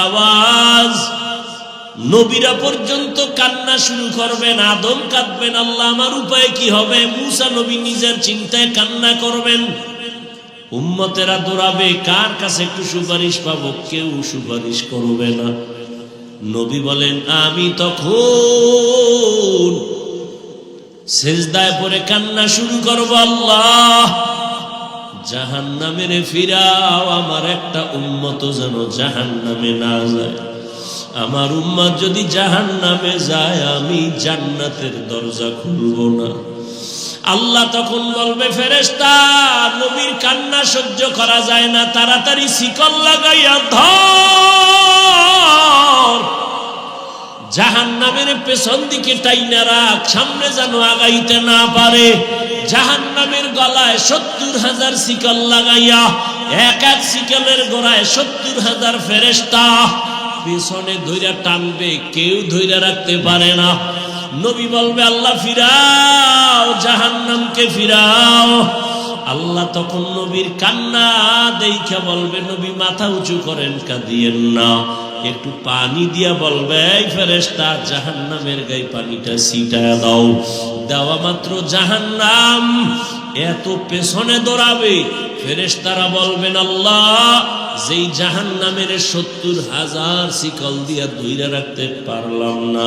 আওয়াজ, নবীরা পর্যন্ত কান্না শুরু করবেন, আদম কাঁদবেন, আল্লাহ আমার উপায় কি হবে। মুসা নবী নিজের চিন্তায় কান্না করবেন, উম্মতেরা দৌড়াবে কার কাছে একটু সুপারিশ পাবো, কেউ সুপারিশ করবে না। নবী বলেন আমি তখন সেজদায় পড়ে কান্না শুরু করব, আল্লাহ জাহান্নামে ফিরাও, আমার একটা উম্মত যেন জাহান্নামে না যায়। আমার উম্মত যদি জাহান্নামে যায় আমি জান্নাতের দরজা খুলব না। আল্লাহ তখন বলবে ফেরেশতা, নবীর কান্না সহ্য করা যায় না, তাড়াতাড়ি শিকল লাগাইয়া ধর, জাহান্নামের পেছন দিকে টাইনা রাখ, সামনে যেন আগাইতে না পারে। জাহান্নামের গলায় 70,000 শিকল লাগাইয়া, এক এক শিকলের গোড়ায় 70,000 ফেরেশতা পেছনে ধইরা টানবে, কেউ ধইরা রাখতে পারে না। নবী বলবে আল্লাহ ফিরাও, জাহান্নামকে ফিরাও। আল্লাহ তখন নবীর কান্না দেইখা বলবে নবী মাথা উঁচু করেন, কাঁদিয়েন না। একটু পানি দিয়া বলবে এই ফেরেশতা জাহান্নামের গায়ে পানিটা ছিটায়া দাও। দেওয়া মাত্র জাহান্নাম এত পেছনে দৌড়াবে, ফেরেশতারা বলবেন আল্লাহ যেই জাহান্নামের 70,000 শিকল দিয়া ধইরা রাখতে পারলাম না,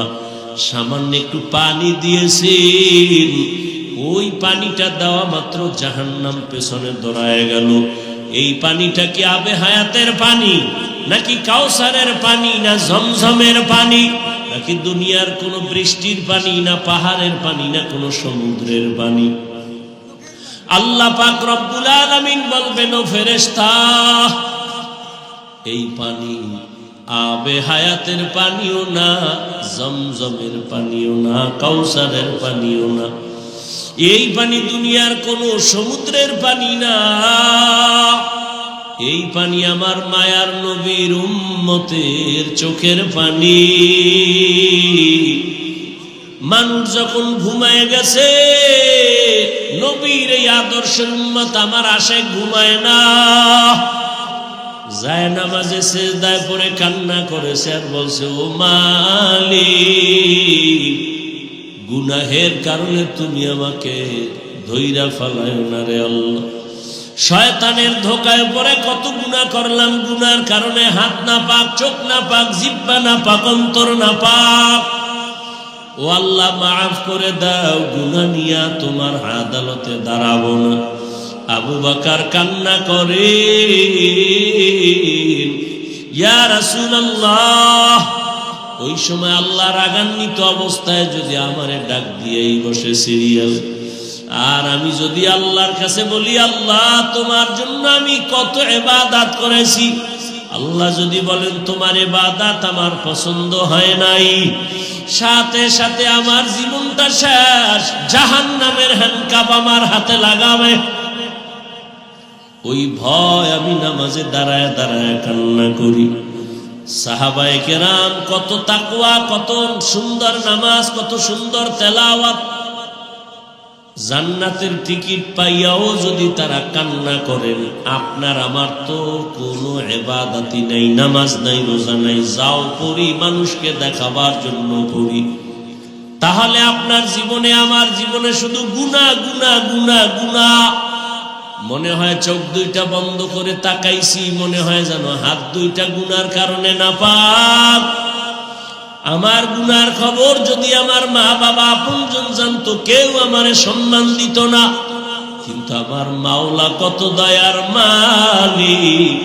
সামান্য একটু পানি দিয়েছেন, ওই পানিটা দেওয়া মাত্র জাহান্নাম পেছনে দৌড়ায় গেল। এই পানিটা কি আবে হায়াতের পানি, নাকি কাউসারের পানি, না ঝমঝমের পানি, নাকি দুনিয়ার কোন বৃষ্টির পানি, না পাহাড়ের পানি, না কোন সমুদ্রের পানি? আল্লাহ পাক রব্বুল আলামিন বলবেন ও ফেরেশতা, এই পানি আবে হায়াতের পানিও না, জমজমের পানিও না, কাউসারের পানিও না, এই পানি দুনিয়ার কোন সমুদ্রের পানি না, এই পানি আমার মায়ার নবীর উম্মতের চোখের পানি। মানুষ যখন ঘুমায় গেছে, নবীর এই আদর্শের উম্মত আমার আশায় ঘুমায় না, যায় নামাজে সেজদায় পড়ে কান্না করেছে আর বলছে ও মালিক, গুনাহের কারণে তুমি আমাকে ধইরা ফালায়ো না রে আল্লাহ। শয়তানের ধোকায় পড়ে কত গুনাহ করলাম, গুনার কারণে হাত না পাক, চোখ না পাক, জিহ্বা না পাক, অন্তর না পাক। ও আল্লাহ মাফ করে দাও, গুনাহ নিয়া তোমার আদালতে দাঁড়াবো না। আবু বকর কান্না করে ইয়া রাসূলুল্লাহ, ওই সময় আল্লাহ রাগান্বিত অবস্থায় যদি আমারে ডাক দিয়েই বসে সিরিয়াল, আর আমি যদি আল্লাহর কাছে বলি আল্লাহ তোমার জন্য আমি কত ইবাদত করেছি, আল্লাহ যদি বলেন তোমার ইবাদত আমার পছন্দ হয় নাই, সাথে সাথে আমার জীবনটা শেষ, জাহান্নামের হ্যান্ডকাপ আমার হাতে লাগাবে, ওই ভয় আমি নামাজে দাঁড়ায় দাঁড়ায় কান্না করি। সাহাবায়ে কেরাম কত তাকওয়া, কত সুন্দর নামাজ, কত সুন্দর তেলাওয়াত, জান্নাতের টিকিট পাইয়াও যদি তারা কান্না করেন, আপনার আমার তো কোনো ইবাদতই নাই, নামাজ নাই, রোজা নাই, যাও পড়ি মানুষকে দেখাবার জন্য পড়ি, তাহলে আপনার জীবনে আমার জীবনে শুধু গুনাহ গুনাহ গুনাহ গুনাহ। মনে হয় চোখ দুইটা বন্ধ করে তাকাইছি, মনে হয় যেন হাত দুইটা গুনার কারণে নাপাক। আমার গুনার খবর যদি আমার মা বাবা আপনজন জানতো, কেউ আমারে সম্মান দিত না। কিন্তু আমার মাওলা কত দয়ার মালিক,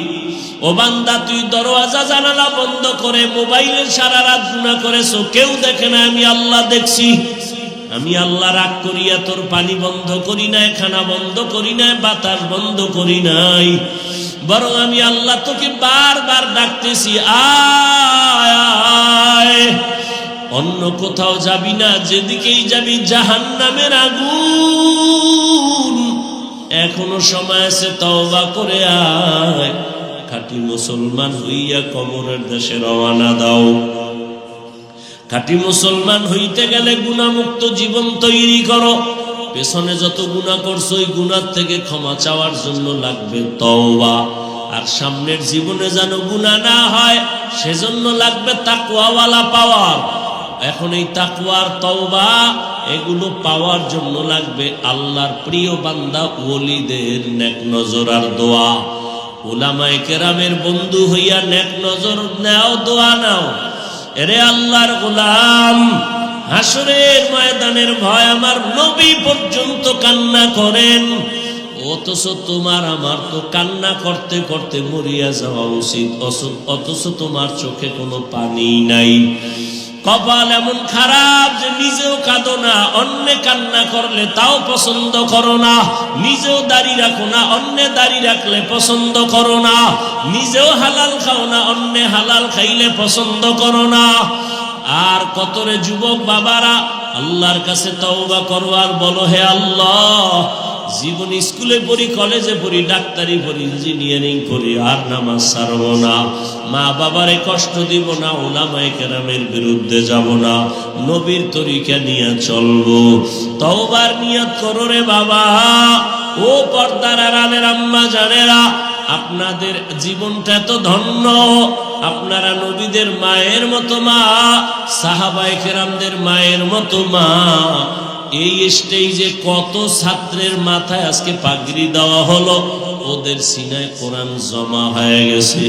ও বান্দা তুই দরওয়াজা জানালা বন্ধ করে মোবাইলে সারা রাত গুনাহ করেছো, কেউ দেখে না, আমি আল্লাহ দেখছি। আমি আল্লাহ রাগ করিয়া তোর পানি বন্ধ করি নাই, খানা বন্ধ করি নাই, বাতাস বন্ধ করি নাই, বরং আমি আল্লাহ তোকে বারবার ডাকতেছি, আয় আয়, অন্য কোথাও যাবি না, যেদিকেই যাবি জাহান্নামের আগুন। এখনো সময় আছে, তওবা করে আয়, খাঁটি মুসলমান হইয়া কবরের দেশে রওনা দাও। খাঁটি মুসলমান হইতে গেলে গুনাহমুক্ত জীবন তৈরি করো। পেছনে যত গুনাহ করছো ওই গুনাহ থেকে ক্ষমা চাওয়ার জন্য লাগবে তওবা। আর সামনের জীবনে যেন গুনাহ না হয়, সেজন্য লাগবে তাকওয়াওয়ালা পাওয়ার। এখন এই তাকওয়ার তওবা এগুলো পাওয়ার জন্য লাগবে আল্লাহর প্রিয় বান্দা ওলিদের নেক নজর আর দোয়া। উলামায়ে কেরামের বন্ধু হইয়া নেক নজর নাও, দোয়া নাও। এরে আল্লাহর গোলাম, হাসরের ময়দানের ভয় আমার নবী পর্যন্ত কান্না করেন, অথচ তোমার আমার তো কান্না করতে করতে মরিয়া যাওয়া উচিত, অথচ তোমার চোখে কোনো পানি নাই। কপাল এমন খারাপ যে নিজেও কাঁদো না, অন্যে কান্না করলে তাও পছন্দ করো না। নিজেও দাড়ি রাখো না, অন্যে দাড়ি রাখলে পছন্দ করো না। নিজেও হালাল খাও না, অন্যে হালাল খাইলে পছন্দ করো না। আর কতরে যুবক বাবারা আল্লাহর কাছে তওবা করো আর বলো, হে আল্লাহ, জীবন স্কুলে পড়ি, কলেজে পড়ি, ডাক্তারি পড়ি, ইঞ্জিনিয়ারিং করি, আর নামাজ ছাড়ব না, মা বাবারে কষ্ট দিব না, উলামায়ে কেরামের বিরুদ্ধে যাব না, নবীর তরিকা নিয়ে চলবো। তওবার নিয়ত করো রে বাবা। ও পর্দার আড়ালের আম্মা জানেরা, আপনাদের জীবনটা এত ধন্য, আপনারা নবীদের মায়ের মতো মা, সাহাবায়ে কেরামদের মায়ের মতো মা। এই স্টেজে কত ছাত্রের মাথায় আজকে পাগড়ি দেওয়া হলো, ওদের সিনায় কোরআন জমা হয়ে গেছে,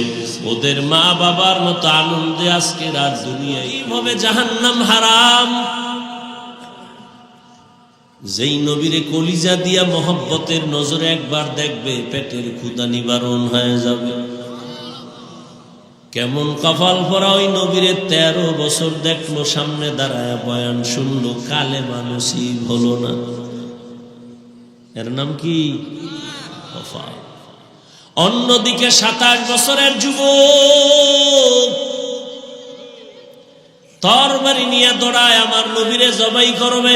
ওদের মা বাবার মতো আনন্দে আজকে রাত দুনিয়ায় এইভাবে জাহান্নাম হারাম। যেই নবীরে কলিজা দিয়া মহব্বতের নজরে একবার দেখবে, পেটের ক্ষুধা নিবারণ হয়ে যাবে। কেমন কপাল পরা ওই নবীরে 13 বছর দেখলো, সামনে দাঁড়ায় বয়ান শুনলো, কালেমা নসিব হলো না। এর নাম কি? কপাল। অন্যদিকে 27 বছরের যুবক তরবারি নিয়ে দৌড়ায় আমার নবীরে জবাই করবে।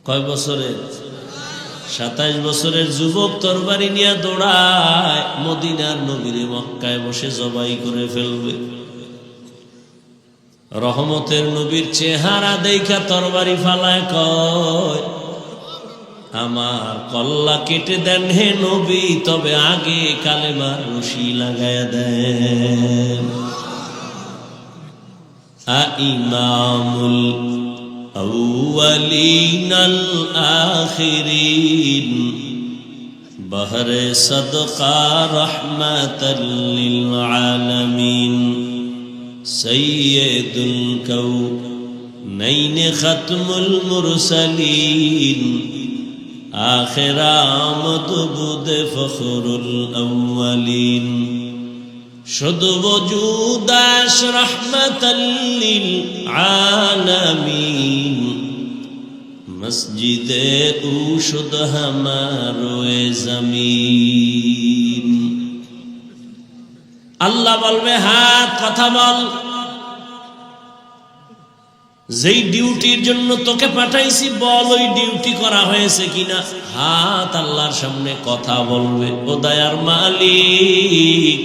কয় বছরের? 27 বছরের যুবক তরবারি নিয়ে দৌড়ায়, মদিনার নবীরে মক্কায় বসে জবাই করে ফেলবে। রহমতের নবীর চেহারা দেখা তরবারি ফালায়, কয়, আমার কল্লা কেটে দেন হে নবী, তবে আগে কালেমার রশি লাগায়া দেন। ইমামুল أولين الآخرين بحر صدقہ رحمة للعالمين سید الکونین ختم المرسلین آخر آمد بود فخر الاولین شد وجودش رحمت للعالمین مسجد او شد ہمارے زمین। আল্লাহ বলবে, হাত কথা বল, যেই ডিউটির জন্য তোকে পাঠাইছি বল ওই ডিউটি করা হয়েছে কিনা। হাত আল্লাহর সামনে কথা বলবে, ও দয়ার মালিক,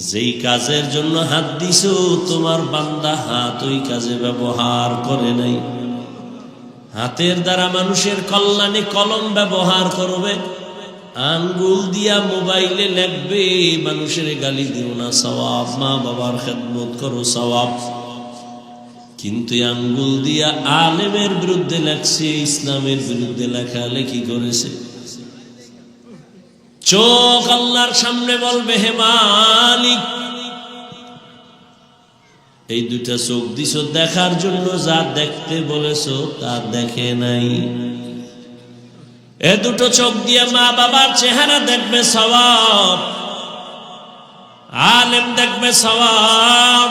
যেই কাজের জন্য হাত দিছো তোমার বান্দা হাত ওই কাজে ব্যবহার করে নাই। হাতের দ্বারা মানুষের কল্যাণে কলম ব্যবহার করবে, আঙ্গুল দিয়া মোবাইলে লিখবে, মানুষের গালি দিও না সওয়াব, মা বাবার খেদমত করো সওয়াব। কিন্তু আঙ্গুল দিয়া আলেমের বিরুদ্ধে লেখছে, ইসলামের বিরুদ্ধে লেখালেখি করেছে। চোখ আল্লাহর সামনে বলবে, হে মালিক, এই দুটা চোখ দিছো দেখার জন্য, যা দেখতে বলেছো তা দেখে নাই। এ দুটো চোখ দিয়ে মা বাবার চেহারা দেখবে সওয়াব, আলেম দেখবে সওয়াব,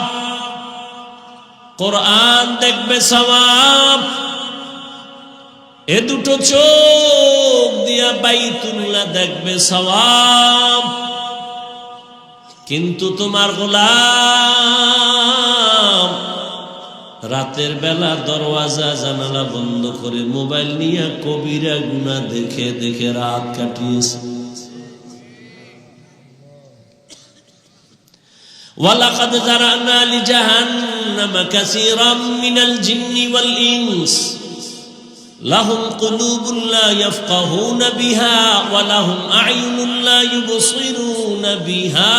কোরআন দেখবে সওয়াব। এ দুটো চোখ দিয়া বাইতুল্লাহ দেখবে সওয়াব। কিন্তু তোমার গোলাম রাতের বেলা দরওয়াজা জানালা বন্ধ করে মোবাইল নিয়ে কবিরা গুনাহ দেখে দেখে রাত কাটিয়েছে। ওয়ালাকাদ যারানা লি জাহান্নামা কাসীরাম মিনাল জিন্নি ওয়াল ইনস লাহুম কুলুবুন লা ইয়াফকাহুনা বিহা ওয়া লাহুম আ'য়ুনুন লা ইউবসিরুনা বিহা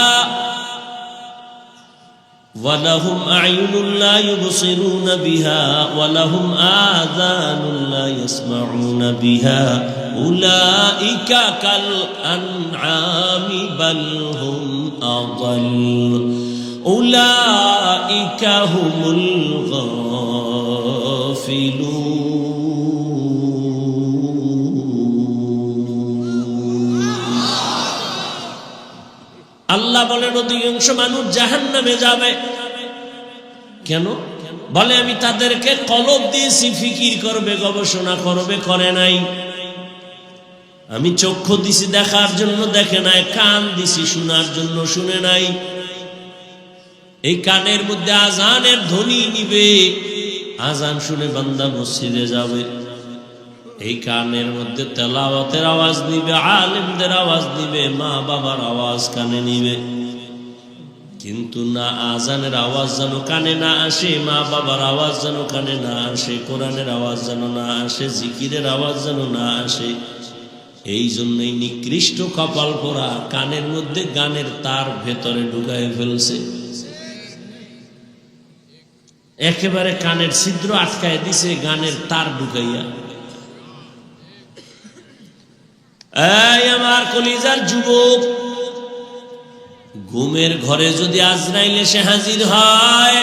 وَلَهُمْ أَعْيُنٌ لَا يُبْصِرُونَ بِهَا وَلَهُمْ آذَانٌ لَا يَسْمَعُونَ بِهَا أُولَئِكَ كَالْأَنْعَامِ بَلْ هُمْ أَضَلُّ أُولَئِكَ هُمُ الْغَافِلُونَ আল্লাহ বলেন অধিকাংশ মানুষ জাহান্নামে যাবে। কেন? বলে আমি তাদেরকে কলব দিয়েছি, ফিকির করবে, গবেষণা করবে, করে নাই। আমি চক্ষু দিছি দেখার জন্য, দেখে নাই। কান দিছি শোনার জন্য, শুনে নাই। এই কানের মধ্যে আজানের ধ্বনি নিবে, আজান শুনে বান্দা মসজিদে যাবে। এই কানের মধ্যে তেলাওয়াতের আওয়াজ নিবে, আলেমদের আওয়াজ নিবে, মা বাবার আওয়াজ কানে নিবে। কিন্তু না, আজানের আওয়াজ যেন কানে না আসে, মা বাবার আওয়াজ যেন কানে না আসে, কোরআনের আওয়াজ যেন না আসে, জিকিরের আওয়াজ যেন না আসে। এই জন্যই নিকৃষ্ট কপাল পোড়া কানের মধ্যে গানের তার ভেতরে ঢুকায় ফেলছে, একেবারে কানের ছিদ্র আটকায় দিছে গানের তার ঢুকাইয়া। এই আমার কলিজার যুবক, ঘুমের ঘরে যদি আজরাইল এসে হাজির হয়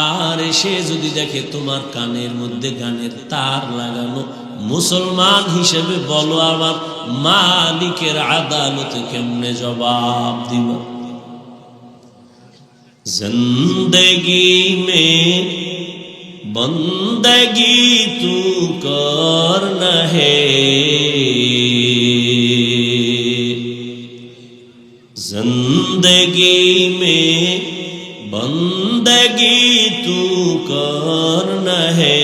আর এসে যদি দেখে তোমার কানের মধ্যে গানের তার লাগানো, মুসলমান হিসেবে বলো আমার মালিকের আদালতে কেমনে জবাব দিব? জিন্দেগি মে बंदगी तू करना है, जिंदगी में बंदगी तू करना है,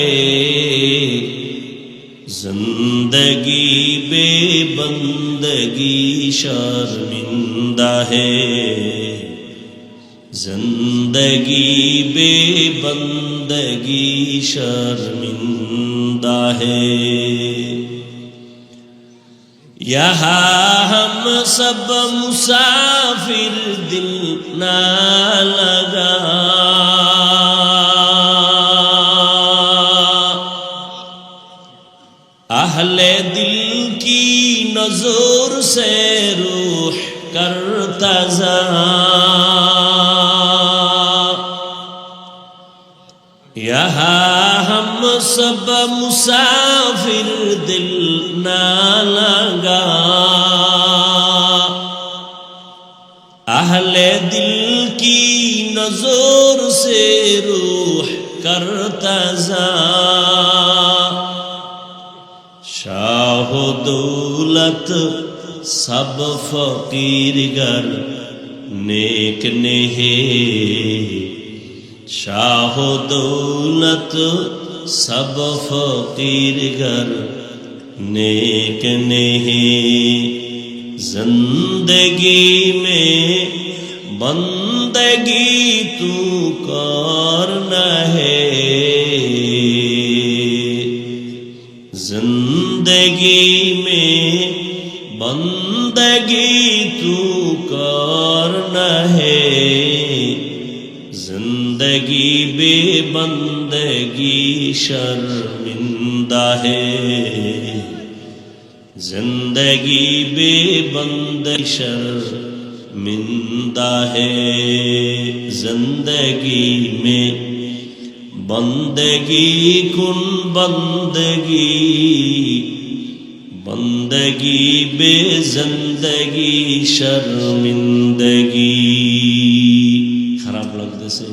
जिंदगी बेबंदगी शर्मिंदा है, जिंदगी बेबंदगी शर्मिंदा है। यहाँ हम सब मुसाफिर दिल ना लगा, अहले दिल की नजर से रूह करता जा, यहाँ हम सब मुसाफिर दिल ना लगा, अहले दिल की नजर से रूह करता जा, शाह दौलत सब फकीर गर नेक नहीं, शाह दौलत सब फकीर गर नेक नहीं, जिंदगी में बंदगी तू करना है, जिंदगी में बंदगी तू करना है, जिंदगी बेबंदगी शर्मिंदा है, जिंदगी बेबंदगी शर्मिंदा है, जिंदगी में बंदगी कुन बंदगी, बंदगी बेजिंदगी शर्मिंदगी। খারাপ লাগতেছে?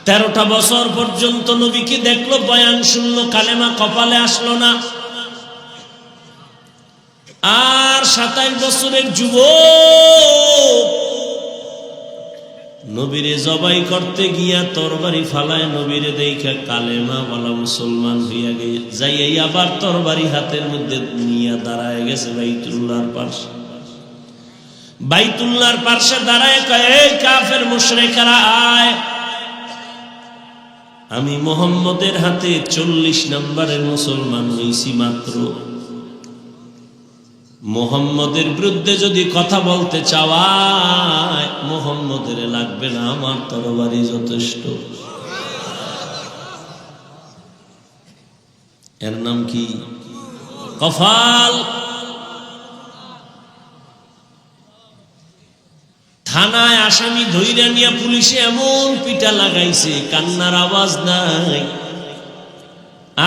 13টা বছর পর্যন্ত নবীকে দেখলো, বয়ান শুনলো, কালেমা কপালে আসলো না। আর 27 বছরের যুবক নবীরে জবাই করতে গিয়া তরবারি ফালায়, নবীরে দেখা কালেমা বলা মুসলমান হইয়া গিয়ে যাই আবার তরবারি হাতের মধ্যে নিয়ে দাঁড়ায় গেছে বাইতুল্লাহর পাশে। বাইতুল্লাহর পাশে দাঁড়ায় কয়, এই কাফের মুশরিকরা আয়, আমি মুহাম্মদের হাতে 40 নম্বরের মুসলমান হইছি মাত্র। মুহাম্মদের বিরুদ্ধে যদি কথা বলতে চাওয়ায় মুহাম্মদের লাগবে না, আমার তরবারি যথেষ্ট। এর নাম কি? কফাল। থানায় আসামি ধইরা নিয়ে পুলিশে এমন পিটা লাগাইছে, কান্নার আওয়াজ নাই।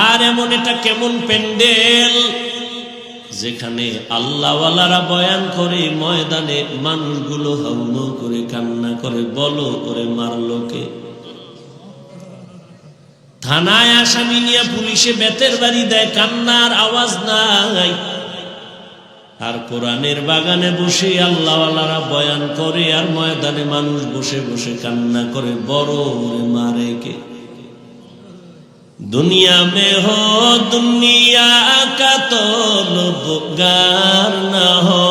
আর এমন এটা কেমন প্যান্ডেল যেখানে আল্লাহওয়ালারা বয়ান করে, ময়দানে মানুষগুলো হাউমাউ করে কান্না করে, বলো করে মারলো কে? থানায় আসামি নিয়ে পুলিশে বেতের বাড়ি দেয়, কান্নার আওয়াজ নাই। আর কোরআনের বাগানে বসে আল্লাহওয়ালারা বয়ান করে, আর ময়দানে মানুষ বসে বসে কান্না করে, বড় করে মারে কে? दुनिया में हो दुनिया का तलबगार न हो,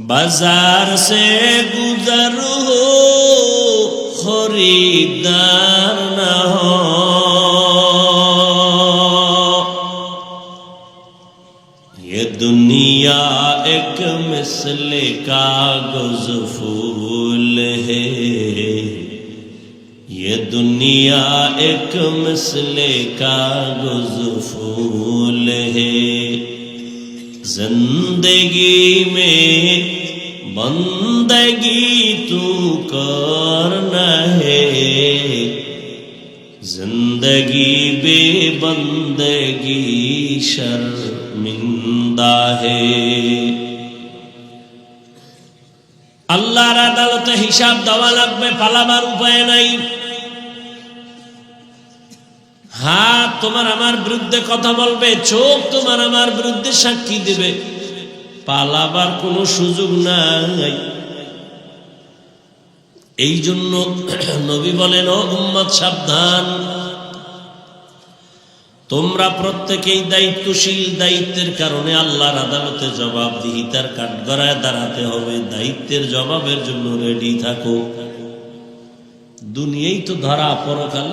बाजार से गुजर हो खरीदार न हो। ये दुनिया एक मिसले कागज फूल है, ये दुनिया एक मिसले कागज फूल है। जिंदगी में बंदगी तू करना है, जिंदगी बेबंदगी शर्मिंदा है। আল্লাহর আদালতে হিসাব দেওয়া লাগবে, পালাবার উপায় নাই। হাত তোমার আমার বিরুদ্ধে কথা বলবে, চোখ তোমার আমার বিরুদ্ধে সাক্ষী দেবে, পালাবার কোনো সুযোগ নাই। এই জন্য নবী বলেন, ও উম্মত সাবধান, তোমরা প্রত্যেকেই দায়িত্বশীল। দায়িত্বের কারণে আল্লাহর আদালতে জবাবদিহিতার কাঠগড়ায় দাঁড়াতে হবে। দায়িত্বের জবাবের জন্য রেডি থাকো। দুনিয়ায় তো ধরা, পরকাল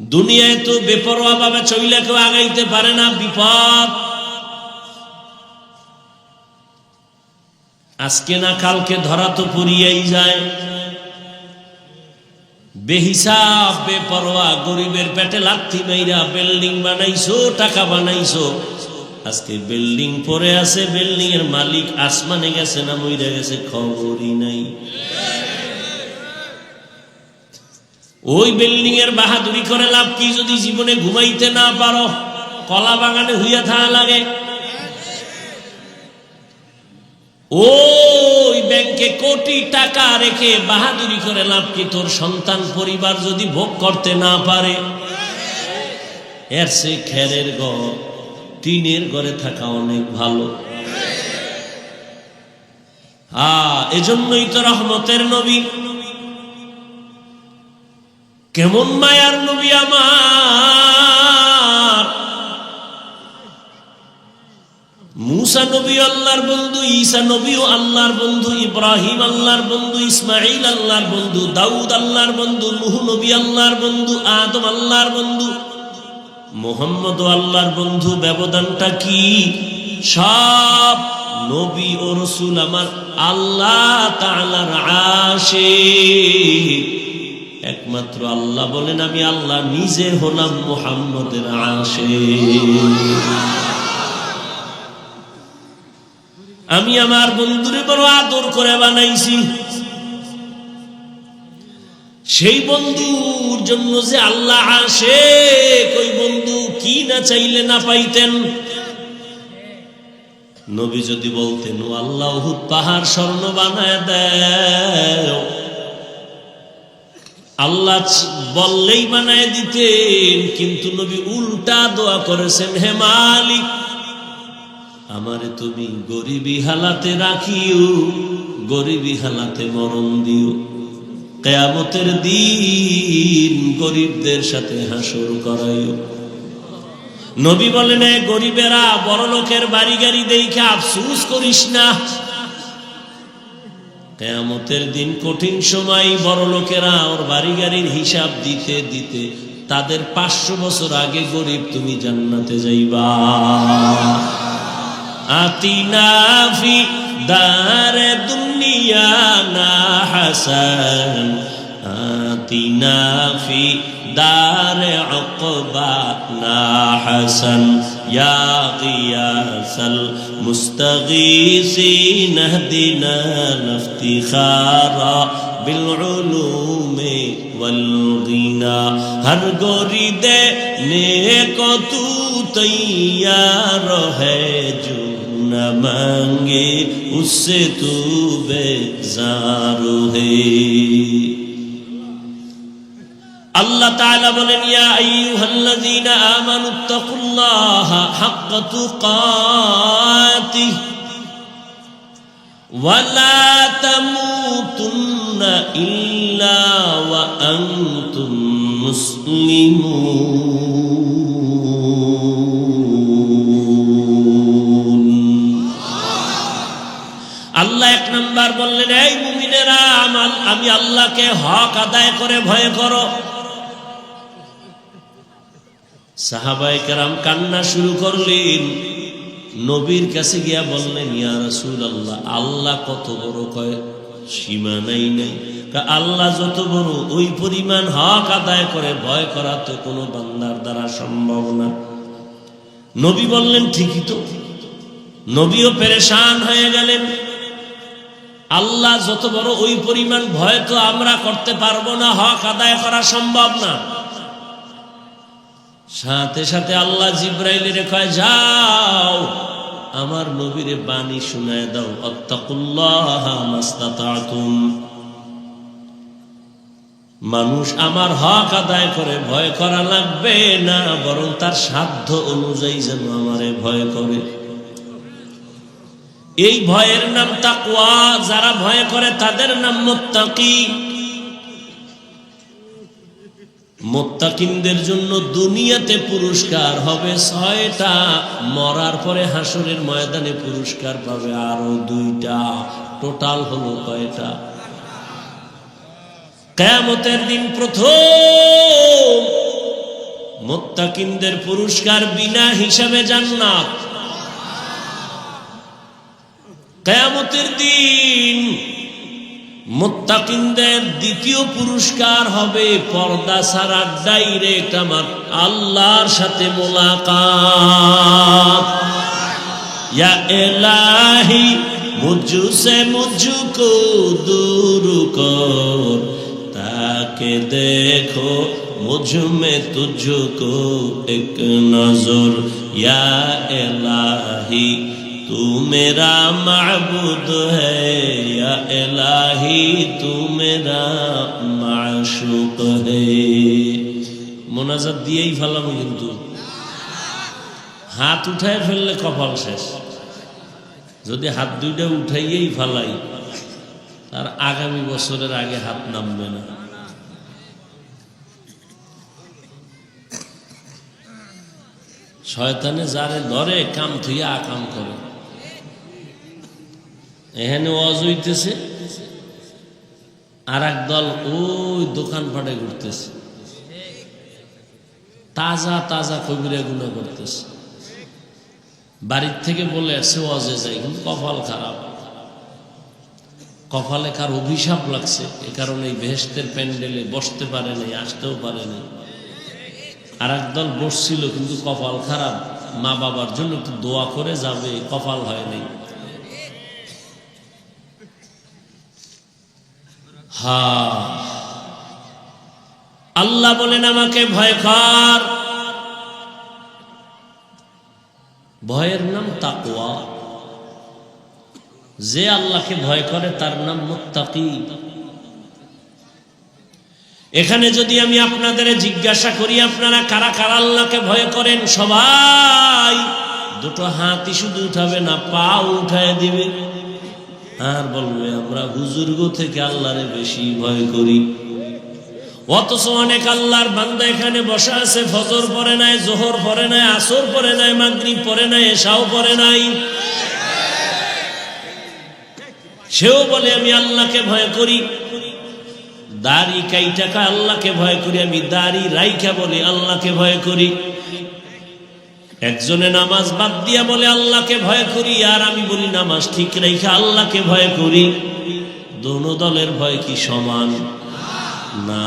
দুনিয়ায় তো বেপরোয়া ভাবে চইলে কেউ আগাইতে পারে না, বিপদ। আজকে না কালকে ধরা তো পড়িয়াই যায়। বেহিসাব বেপরোয়া গরিবের পেটে লাথি মাইরা বিল্ডিং বানাইছো, টাকা বানাইছো, আজকে বিল্ডিং পড়ে আছে, বিল্ডিং এর মালিক আসমানে গেছে না মইরা গেছে খবরই নাই। ওই বিল্ডিং এর বাহাদুরি করে লাভ কি যদি জীবনে ঘুমাইতে না পারো, কলা বাগানে হইয়া থাকা লাগে। ওই ব্যাংকে কোটি টাকা রেখে বাহাদুরি করে লাভ কি? তোর সন্তান পরিবার যদি ভোগ করতে না পারে, এর সে খেরের ঘর, টিনের ঘরে থাকা অনেক ভালো। এজন্যই তো রহমতের নবী, কেমন মায়ার নবী আমার। মুসা নবী আল্লাহর বন্ধু, ঈসা নবীও আল্লাহর বন্ধু, ইব্রাহিম আল্লাহর বন্ধু, ইসমাইল আল্লাহর বন্ধু, দাউদ আল্লাহর বন্ধু, নূহ নবী আল্লাহর বন্ধু, আদম আল্লাহর বন্ধু, মুহাম্মদ আল্লাহর বন্ধু। ব্যবধানটা কি? সব নবী ও রাসূল আমার আল্লাহ তাআলার আশিক। একমাত্র আল্লাহ বলেন, আমি আল্লাহ নিজে হলাম মুহাম্মদের আশিক। আমি আমার বন্ধুরে বড় আদর করে বানাইছি। সেই বন্ধুর জন্য যে আল্লাহ আশিক, ওই বন্ধু কি না চাইলে না পাইতেন। নবী যদি বলতেন, ও আল্লাহ উহুদ পাহাড় স্বর্ণ বানায় দেও, আল্লাহ বললেই বানায় দিতেন। কিন্তু নবী উল্টা দোয়া করেছেন, হে মালিক, আমারে তুমি গরিবী হালাতে রাখিও, গরিবী হালাতে মরণ দিও, কিয়ামতের দিন গরিবদের সাথে হাসর করাইও। নবী বলেন, গরিবেরা বড় লোকের বাড়ি গাড়ি দেখে আফসোস করিস না, কিয়ামতের দিন কঠিন সময় বড় লোকেরা ওর বাড়ি গাড়ির হিসাব দিতে দিতে তাদের 500 বছর আগে গরিব তুমি জান্নাতে যাইবা। আতিনা ফি দারে দুনিয়া না হাসান, আতিনা ফি দারে উকবা না হাসান, ইয়া গিয়াসাল মুস্তাগীসিন ইহদিনা লিফতিখারা বিল উলুমি ওয়াল গিনা। হর গরিদে নেক তু তৈয়ার হ্যায় जो न मांगे उससे तू बेजार है। আল্লাহ তাআলা বলেন, ইয়া আইয়ুহাল্লাযীনা আমানুত্তাকুল্লাহা হাক্কা তুকাতিহি ওয়া লা তামুতুন্না ইল্লা ওয়া আনতুম মুসলিমুন। আল্লাহ 1 নাম্বার বললেন, এই মুমিনেরা আমি আল্লাহকে হক আদায় করে ভয় করো। সাহাবায়ে কেরাম কান্না শুরু করলেন, নবীর কাছে গিয়া বললেন, ইয়া রাসূলুল্লাহ, আল্লাহ কত বড়, কয় সীমা নাই। আল্লাহ যত বড় ওই পরিমাণ হক আদায় করে ভয় করা তো কোনো বান্দার দ্বারা সম্ভব না। নবী বললেন, ঠিকই তো। নবীও পেরেশান হয়ে গেলেন, আল্লাহ যত বড় ওই পরিমাণ ভয় তো আমরা করতে পারবো না, হক আদায় করা সম্ভব না। সাথে সাথে আল্লাহ জিব্রাইলের কয়, যাও আমার নবীরে বাণী শুনায় দাও, আত্তাকুল্লাহা মাস্তাতাতুম। মানুষ আমার হক আদায় করে ভয় করা লাগবে না, বরং তার সাধ্য অনুযায়ী যেন আমারে ভয় করে। এই ভয়ের নাম তাকওয়া। যারা ভয় করে তাদের নাম মুত্তাকি। মুত্তাকিনদের জন্য দুনিয়াতে পুরস্কার হবে 6টা, মরার পরে হাসরের ময়দানে পুরস্কার পাবে আরো 2টা। টোটাল হলো কয়টা? কিয়ামতের দিন প্রথম মুত্তাকিনদের পুরস্কার বিনা হিসাবে জান্নাত। কিয়ামতের দিন মুত্তাকিনদের দ্বিতীয় পুরস্কার হবে পর্দা ছাড়া ডাইরেক্ট আমার আল্লাহর সাথে মুলাকাত। ইয়া ইলাহি মুঝসে মুঝকো দূর কর, তাকে দেখো মুঝ মে তুঝকো এক নজর। ইয়া ইলাহি तू मेरा माबूद है, या इलाही तू मेरा माशूक है। মোনাজাত দিয়েই ফেলাম, কিন্তু হাত উঠায় ফেললে কপাল শেষ। যদি হাত 2টা উঠাইয়েই ফেলাই, তার আগামী বছরের আগে হাত নামবে না। শয়তানে যারে ধরে কাম থুইয়া আকাম করে। এখানে ওয়াজ হইতেছে, আর এক দল ওই দোকানপাটে ঘুরতেছে, তাজা তাজা কবিরা গুনাহ করতেছে। বাড়ির থেকে বলে আসছে ওয়াজে যাই, কিন্তু কপাল খারাপ। কপালে কার অভিশাপ লাগছে, এ কারণে এই বেহেশতের প্যান্ডেলে বসতে পারে নাই, আসতেও পারে নাই। আর একদল বসছিল, কিন্তু কপাল খারাপ, মা বাবার জন্য একটু দোয়া করে যাবে, কপাল হয় নাই। আল্লাহ বলেন, আমাকে ভয় কর। ভয়ের নাম তাকওয়া। যে আল্লাহকে ভয় করে তার নাম মুত্তাকি। এখানে যদি আমি আপনাদের জিজ্ঞাসা করি, আপনারা কারা কারা আল্লাহকে ভয় করেন? সবাই 2টো হাতই শুধু উঠাবে না, পা উঠায় দিবে, আর বলবে আমরা হুজুরগো থেকে আল্লাহরে বেশি ভয় করি। অথচ অনেক আল্লাহর বান্দা এখানে বসা আছে, ফজর পড়ে নাই, জোহর পড়ে নাই, আসর পড়ে নাই, মাগরিব পড়ে নাই, এশাও পড়ে নাই, সেও বলে আমি আল্লাহকে ভয় করি, দাড়ি কাইটাকা আল্লাহকে ভয় করি, আমি দাড়ি রাইখা বলে আল্লাহকে ভয় করি। একজনে নামাজ বাদ দিয়া বলে আল্লাহকে ভয় করি, আর আমি বলি নামাজ ঠিক রাইখা আল্লাহকে ভয় করি। দোনো দলের ভয় কি সমান? না।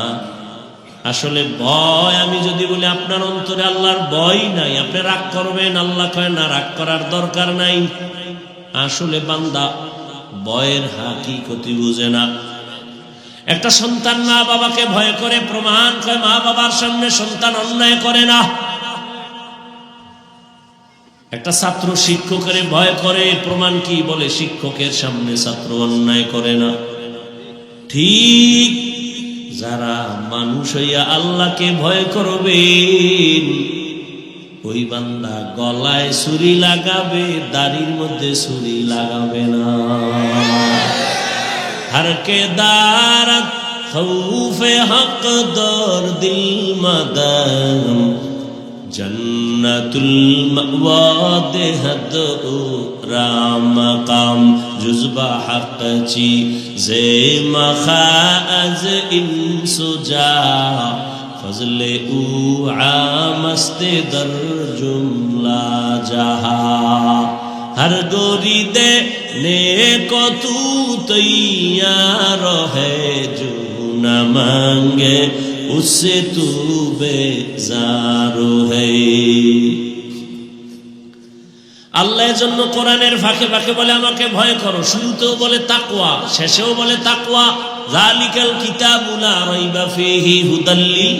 আসলে ভয়, আমি যদি বলি আপনার অন্তরে আল্লাহর ভয় নাই, আপনি রাগ করবেন, আল্লাহ কয় না রাগ করার দরকার নাই। আসলে বান্দা ভয়ের হাকিকতি বুঝে না। একটা সন্তান মা বাবাকে ভয় করে, প্রমাণ কয় মা বাবার সামনে সন্তান অন্যায় করে না। একটা ছাত্র শিক্ষকের ভয় করে, প্রমাণ কি? বলে শিক্ষকের সামনে ছাত্র অন্যায় করে না। ঠিক যারা মানুষ হইয়া আল্লাহকে ভয় করবেন, ওই বান্দা গলায় ছুরি লাগাবে, দাড়ির মধ্যে ছুরি লাগাবে না। हर के दारत खौफे हक दौर दिल मदम जन्नतुल मअवा देहद राम काम जुज़बा हक ची जे मखाज इंसुजा फजले उ आमस्ते दर जुमला जहा हर गोरी दे ने को तू तैयार है जो न मांगे उससे तू बेजार है। আল্লাহর জন্য কোরআনের ফাঁকে ফাঁকে বলে আমাকে ভয় করো, শুরুতেও বলে তাকওয়া, শেষেও বলে তাকওয়া। যালিকাল কিতাবু লা রাইবা ফীহি হুদাল লিল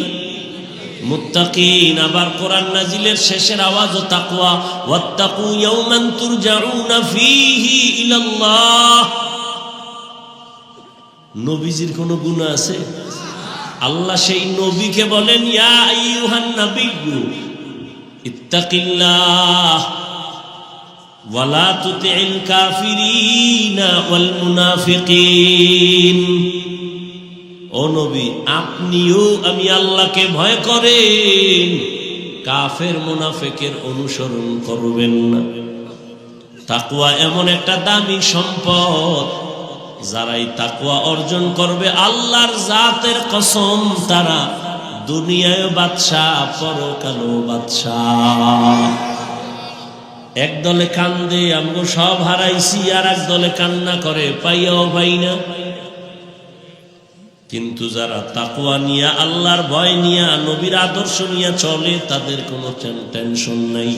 মুত্তাকিন। আবার কোরআন নাজিলের শেষের আওয়াজও তাকওয়া। ওয়াত্তাকু ইয়াওমান তুরজাউনা ফীহি ইলাল্লাহ। নবীজির কোন গুনাহ আছে? আল্লাহ সেই নবীকে বলেন ইয়া আইয়ুহান নাবিয়্যু ইত্তাকিল্লাহ ওয়া লা তুতি'ল কাফিরিনা ওয়াল মুনাফিকিন। ও নবী, আপনিও আমি আল্লাহকে ভয় করেন, কাফের মুনাফিকের অনুসরণ করবেন না। তাকওয়া এমন একটা দামি সম্পদ, যারাই তাকওয়া অর্জন করবে আল্লাহর জাতের কসম তারা দুনিয়ায় বাদশাহ, পরকালেও বাদশাহ। এক দলে কান্দে আমগো সব হারাইছি, আর এক দলে কান্না করে পাইয়াও পাই না। কিন্তু যারা তাকওয়া নিয়ে, আল্লাহর ভয় নিয়ে, নবীর আদর্শ নিয়ে চলে, তাদের কোনো টেনশন নাই।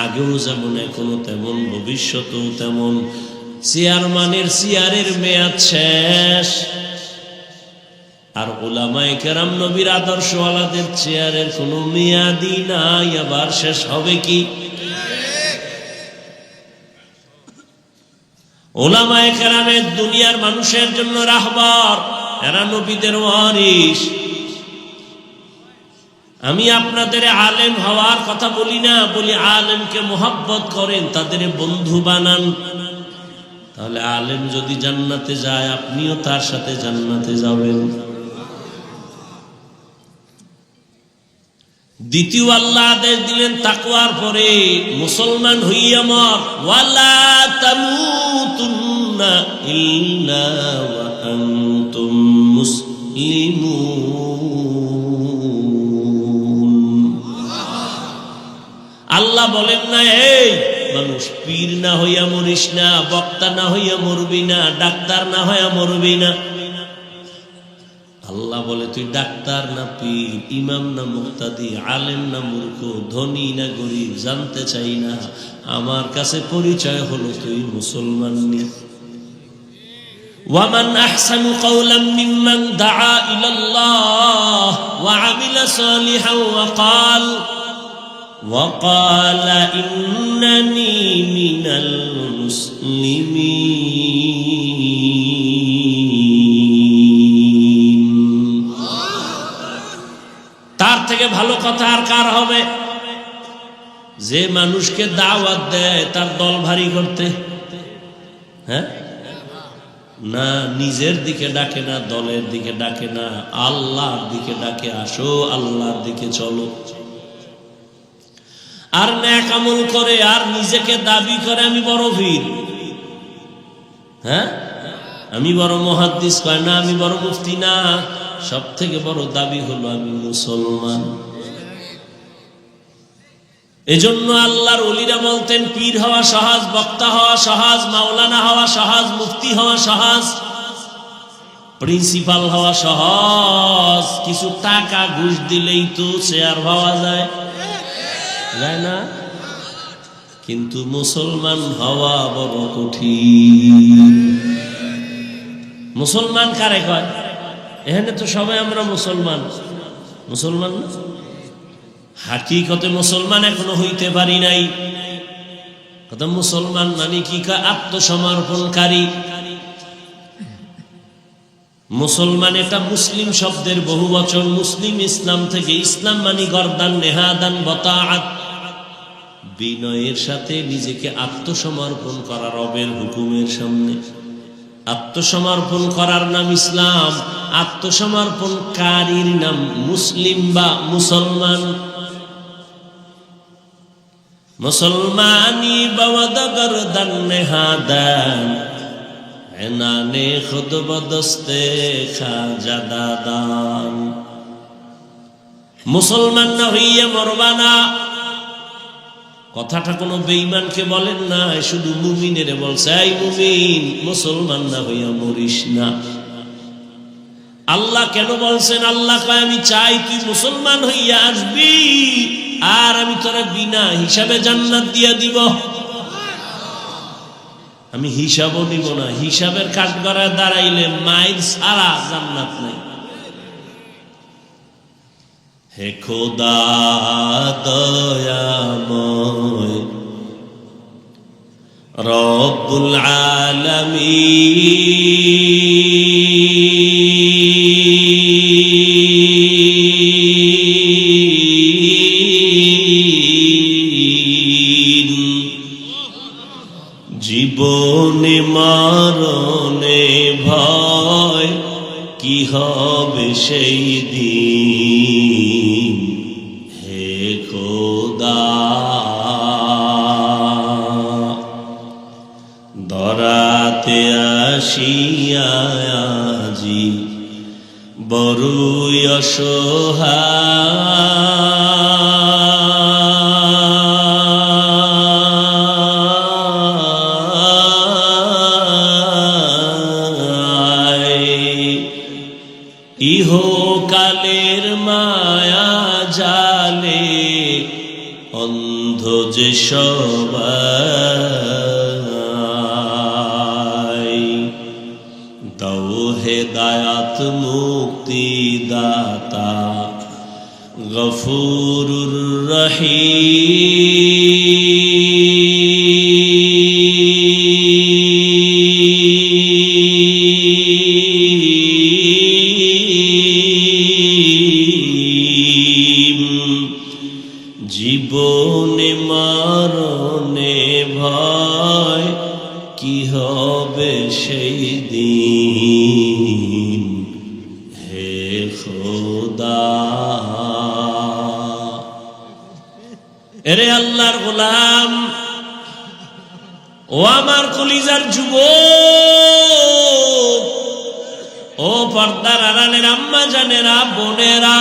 আগেও যেমন এখনো তেমন, ভবিষ্যতেও তেমন। চেয়ারম্যানের চেয়ারের মেয়াদ শেষ, আর উলামায়ে কেরাম নবীর আদর্শওয়ালাদের চেয়ারের কোনো মেয়াদই নাই, আবার শেষ হবে কি? উলামায়ে কেরামের দুনিয়ার মানুষের জন্য রাহবার, এরা নবীদের ওয়ারিস। আমি আপনাদের আলেম হওয়ার কথা বলি না, বলি আলেমকে মোহাব্বত করেন, তাদের বন্ধু বানান। তাহলে আলেম যদি জান্নাতে যায়, আপনিও তার সাথে জান্নাতে যাবেন। দ্বিতীয় আল্লাহ আদেশ দিলেন তাকওয়ার পরে, মুসলমান হইয়া মর। ওয়ালা তামুতুন্না ইল্লা ওয়া আনতুম মুসলিমুন। আল্লাহ বলেন না এই মানুষ পীর না হইয়া মরিস না, বক্তা না হইয়া মরবি না, ডাক্তার না হইয়া মরবি না। আল্লাহ বলে তুই ডাক্তার না পীর, ইমাম না মুক্তাদি, আলেম না মূর্খ, ধনী না গরিব জানতে চাই না, আমার কাছে পরিচয় হলো তুই মুসলমান নি। ওয়ামান আহসানু কাওলাম মিম্মান দাআ ইলাল্লাহ ওয়া আমিলা সালিহান ওয়া ক্বালা ইন্নানী মিনাল মুসলিমিন। তার থেকে ভালো কথা আর কার হবে? যে মানুষকে দাওয়াত দেয় তার দল ভারী করতে, হ্যাঁ না, নিজের দিকে ডাকে না, দলের দিকে ডাকে না, আল্লাহর দিকে ডাকে, আসো আল্লাহর দিকে চলো। আর নেক আমল করে, আর নিজেকে দাবি করে আমি বড় পীর। হ্যাঁ, আমি বড় মুহাদ্দিস কয় না, আমি বড় মুফতি না, সব থেকে বড় দাবি হলো আমি মুসলমান। এজন্য আল্লাহর ওলিরা বলতেন পীর হওয়া সহজ, বক্তা হওয়া সহজ, মাওলানা হওয়া সহজ, মুফতি হওয়া সহজ, প্রিন্সিপাল হওয়া সহজ, কিছু টাকা ঘুষ দিলেই তো চেয়ার পাওয়া যায়, যায় না? কিন্তু মুসলমান হওয়া বড় কঠিন। মুসলমান কারে কয়? এখানে তো সবাই আমরা মুসলমান, মুসলমান না, হাকিকতে মুসলমান এখনো হইতে পারি নাই। কথা মুসলমান মানে কি? আত্মসমর্পণকারী। মুসলমান এটা মুসলিম শব্দের বহু বচন। মুসলিম ইসলাম থেকে, ইসলাম মানে গর্দান নেহাদান বতাআত, বিনয়ের সাথে নিজেকে আত্মসমর্পণ করা রবের হুকুমের সামনে। আত্মসমর্পণ করার নাম ইসলাম, আত্মসমর্পণকারীর নাম মুসলিম বা মুসলমান। মুসলমানি বওয়াদ গর্দান নেহাদান এনানে খুদ বদস্তে খাজা দাদান। মুসলমান না হইয়া মরবা না, কথাটা কোনো বেঈমানকে বলেন না, শুধু মুমিনের বলছে, এই মুমিন মুসলমান না হইয়া মরিস না। আল্লাহ কেন বলছেন? আল্লাহ কয় আমি চাই তুই মুসলমান হইয়া আসবি, আর আমি তোরা বিনা হিসাবে জান্নাত দিয়া দিব। আমি হিসাবও নিব না, হিসাবের কাঠগড়ায় দাঁড়াইলে মাইল ছাড়া জান্নাত নাই। হে খোদা দয়াময় রব্বুল আলামিন, জীবনে মরণে ভয় কি হবে সেই দিন। হে খোদা দরাতে আসিয়া আজি বড়ই অসহায়, ইহকালের মায়া জালে অন্ধ যে সবাই। দাও হেদায়াত মুক্তি দাতা গফুরুর রহিম, জীবনে মরণে ভয় কি হবে সেই দিন। হে খোদা, এরে আল্লাহর গোলাম, ও আমার কলিজার যুবক, ও পর্দার আড়ালের আম্মা জানেরা, বোনেরা,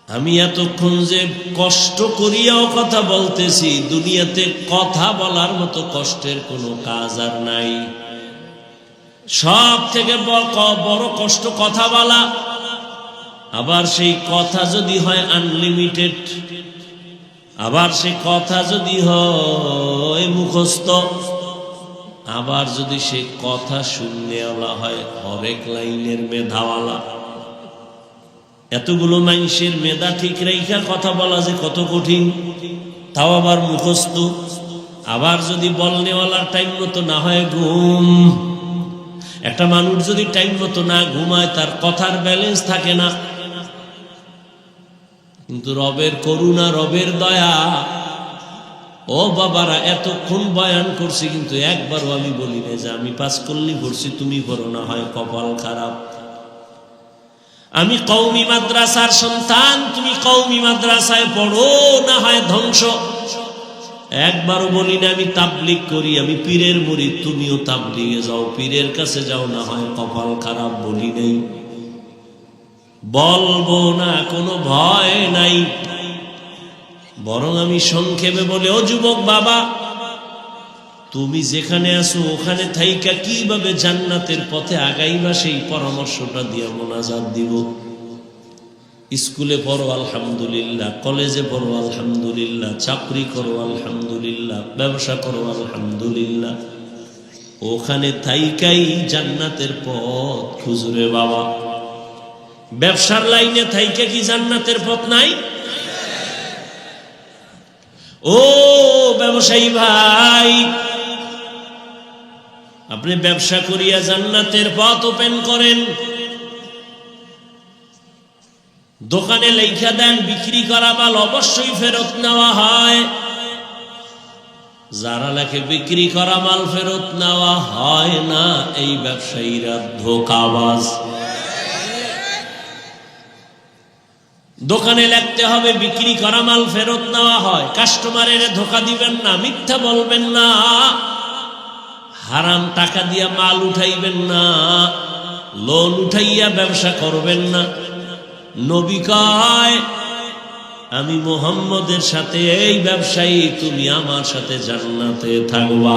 আমি এতক্ষণ যে কষ্ট করিয়াও কথা বলতেছি, দুনিয়াতে কথা বলার মতো কষ্টের কোনো কাজ আর নাই। সব থেকে বড় কষ্ট কথা বলা। আবার সেই কথা যদি হয় আনলিমিটেড, আবার সেই কথা যদি হয় মুখস্থ, আবার যদি সেই কথা শূন্যওয়ালা হয় হরেক লাইনের মেধাওয়ালা। এতগুলো মানুষের মেধা ঠিক রেখা কথা বলা যে কত কঠিন, তাও আবার মুখস্থ। আবার যদি বলনেওয়ালার টাইম মতো না হয় ঘুম, একটা মানুষ যদি টাইম মতো না ঘুমায় তার কথার ব্যালেন্স থাকে না। কিন্তু রবের করুণা, রবের দয়া, ও বাবারা এতক্ষণ বয়ান করছি কিন্তু একবারও আমি বলি না যে আমি পাস করলি পড়ছি তুমি পড়ো না, হয় কপাল খারাপ। আমি কওমি মাদ্রাসার সন্তান, তুমি কওমি মাদ্রাসায় পড়ো, না হয় ধ্বংস। একবারও বলি না আমি তাবলীগ করি, আমি পীরের মুরিদ, তুমিও তাবলীগে যাও, পীরের কাছে যাও, না হয় কপাল খারাপ, বলি নেই, বলবো না, কোনো ভয় নাই। বরং আমি সংক্ষেপে বলে, ও যুবক বাবা, তুমি যেখানে আছো ওখানে থাইকা কিভাবে জান্নাতের পথে আগাইবা সেই পরামর্শটা দিয়া মোনাজাত দিব। স্কুলে পড়ো আলহামদুলিল্লাহ, কলেজে পড়ো আলহামদুলিল্লাহ, চাকরি করো আলহামদুলিল্লাহ, ব্যবসা করো আলহামদুলিল্লাহ, ওখানে থাইকাই জান্নাতের পথ খুঁজরে বাবা। ব্যবসার লাইনে থাইকা কি জান্নাতের পথ নাই? ও ব্যবসায়ী ভাই, আপনি ব্যবসা করিয়া জান্নাতের পথ ওপেন করেন। দোকানে লেখা দেন বিক্রি করা মাল অবশ্যই ফেরত নেওয়া হয়। যারা লেখে বিক্রি করা মাল ফেরত নেওয়া হয় না, এই ব্যবসায়ীরা ধোঁকাবাজ। দোকানে লিখতে হবে বিক্রি করা মাল ফেরত নেওয়া হয়। কাস্টমারের ধোঁকা দিবেন না, মিথ্যা বলবেন না, হারাম টাকা দিয়া মাল উঠাইবেন না, লোন উঠাইয়া ব্যবসা করবেন না। নবী কয়, আমি মুহাম্মদের সাথে এই ব্যবসায়ী, তুমি আমার সাথে জান্নাতে থাকবা।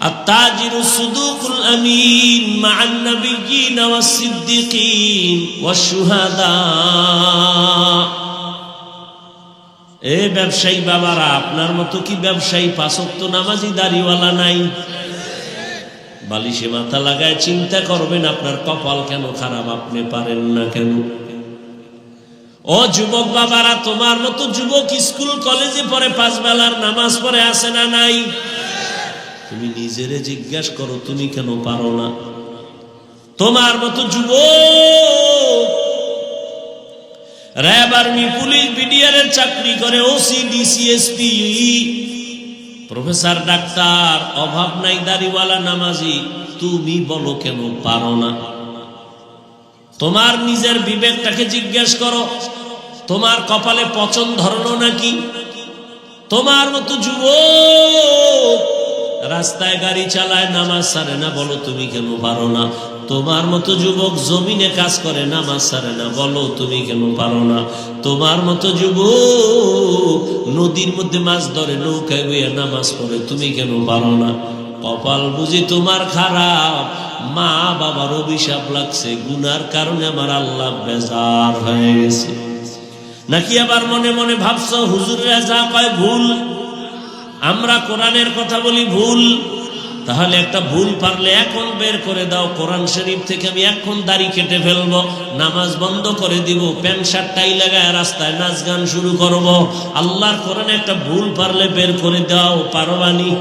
আত-তাজিরু সুদুকুল আমিন মা'আন নাবিয়্যিন ওয়াস সিদ্দিকিন ওয়াশ শুহাদা। এ ব্যবসায়ী বাবারা, আপনার মতো কি ব্যবসায়ী পাঁচ ওয়াক্ত নামাজি দাড়িওয়ালা নাই? বালিশে মাথা লাগায় চিন্তা করবেন আপনার কপাল কেন খারাপ, আপনি পারেন না কেন? ও যুবক বাবারা, তোমার মতো যুবক স্কুল কলেজে পড়ে, পাঁচ বেলার নামাজ পড়ে, আছে না নাই? তুমি নিজেরে জিজ্ঞাসা করো, তুমি কেন পারো না? তোমার মতো যুবক র্যাব, আর্মি, পুলিশ, বিডিআর এর চাকরি করে, OC, DC, SP, professor, doctor, অভাব নাই, দাড়িওয়ালা, নামাজি, তুমি বলো কেন পারো না? তোমার নিজের বিবেকটাকে জিজ্ঞেস করো, তোমার কপালে পচন ধরলো নাকি? তোমার মতো যুবক রাস্তায় গাড়ি চালায়, নামাজ ছাড়ে না, বলো তুমি কেন পারো না? তোমার মতো যুবক জমিনে কাজ করে, নামাজ ছাড়ে না, বলো তুমি কেন পারো না? তোমার মতো যুবক নদীর মধ্যে মাছ ধরে, নৌকায় বইয়া নামাজ পড়ে, তুমি কেন পারো না? কপাল বুঝি তোমার খারাপ, মা বাবার অভিশাপ লাগছে, গুনার কারণে আমার আল্লাহ বেজার হয়ে গেছে। নাকি আবার মনে মনে ভাবছো হুজুররা যা কয় ভুল, আমরা কোরআনের কথা বলি ভুল? তাহলে একটা ভুল পারলে এখন বের করে দাও, কোরআন শরীফ থেকে আমি এখন দাড়ি কেটে ফেলবো, নামাজ বন্ধ করে দিব, প্যান্ট শার্ট টাই লাগায় রাস্তায় নাচ গান শুরু করব। আল্লাহর কোরআনে একটা ভুল পারলে বের করে দাও, পারবানি?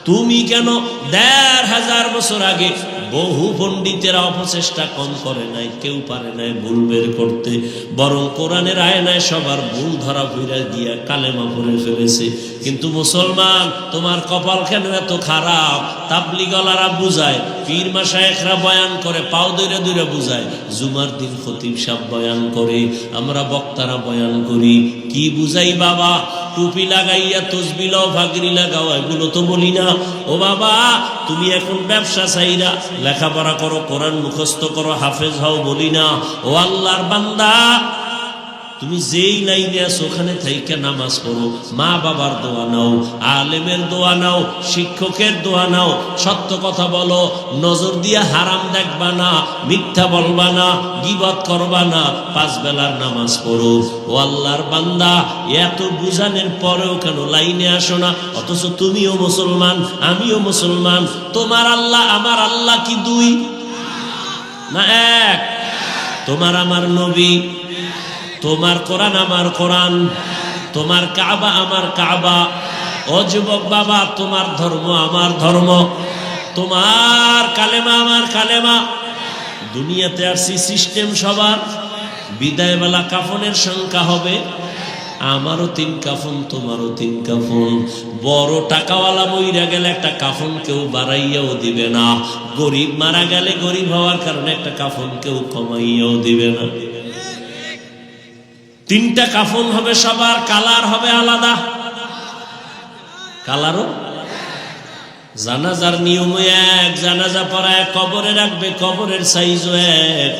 তুমি কেন ১৫০০ বছর আগে বহু পণ্ডিতেরা অপচেষ্টা কম করে নাই, কেউ পারে নাই ভুল বের করতে, বরং কোরআনের আয়নায় সবার ভুল ধরা ভুইরা দিয়া কালেমা পড়ে ফেলেছে। কিন্তু মুসলমান, তোমার কপাল কেন এত খারাপ? তাবলীগওয়ালারা বুঝায়, পীর মাশায়েখরা বয়ান করে, পাও দইরা দইরা বুঝায়, জুমার দিন খতিব সাহেব বয়ান করে, আমরা বক্তারা বয়ান করি, কি বুঝাই বাবা? টুপি লাগাইয়া তসবিহ লাও, ভাগরি লাগাও, এগুলো তো বলি না। ও বাবা, তুমি এখন ব্যবসা চাইরা লেখাপড়া করো, কোরআন মুখস্থ করো, হাফেজ হও, বলি না। ও আল্লাহর বান্দা, তুমি যেই লাইনে আছো ওখানে থাইকা নামাজ পড়ো, মা বাবার দোয়া নাও, আলেমের দোয়া নাও, শিক্ষকের দোয়া নাও, সত্য কথা বলো, নজর দিয়া হারাম দেখবা না, মিথ্যা বলবা না, গীবত করবা না, পাঁচ বেলার নামাজ পড়ো। ও আল্লাহর বান্দা, এত বুঝানোর পরেও কেন লাইনে আসো না? অথচ তুমিও মুসলমান, আমিও মুসলমান। তোমার আল্লাহ আমার আল্লাহ কি দুই না এক? তোমার আমার নবী, তোমার কোরআন আমার কোরআন, তোমার কাবা আমার কাবা। ও যুবক বাবা, তোমার ধর্ম আমার ধর্ম, তোমার কালেমা আমার কালেমা। দুনিয়াতে আসছি সিস্টেম সবার, বিদায় বেলা কাফনের সংখ্যা হবে, আমারও 3 কাফন, তোমারও 3 কাফন। বড় টাকাওয়ালা মইরা গেলে একটা কাফন কেউ বাড়াইয়াও দিবে না, গরিব মারা গেলে গরিব হওয়ার কারণে একটা কাফন কেউ কমাইয়াও দিবে না। 3টা কাফন হবে সবার, কালার হবে আলাদা। কালারও। জানাজার নিয়ম এক, জানাজা পড়ায় কবরে রাখবে, কবরের সাইজও এক,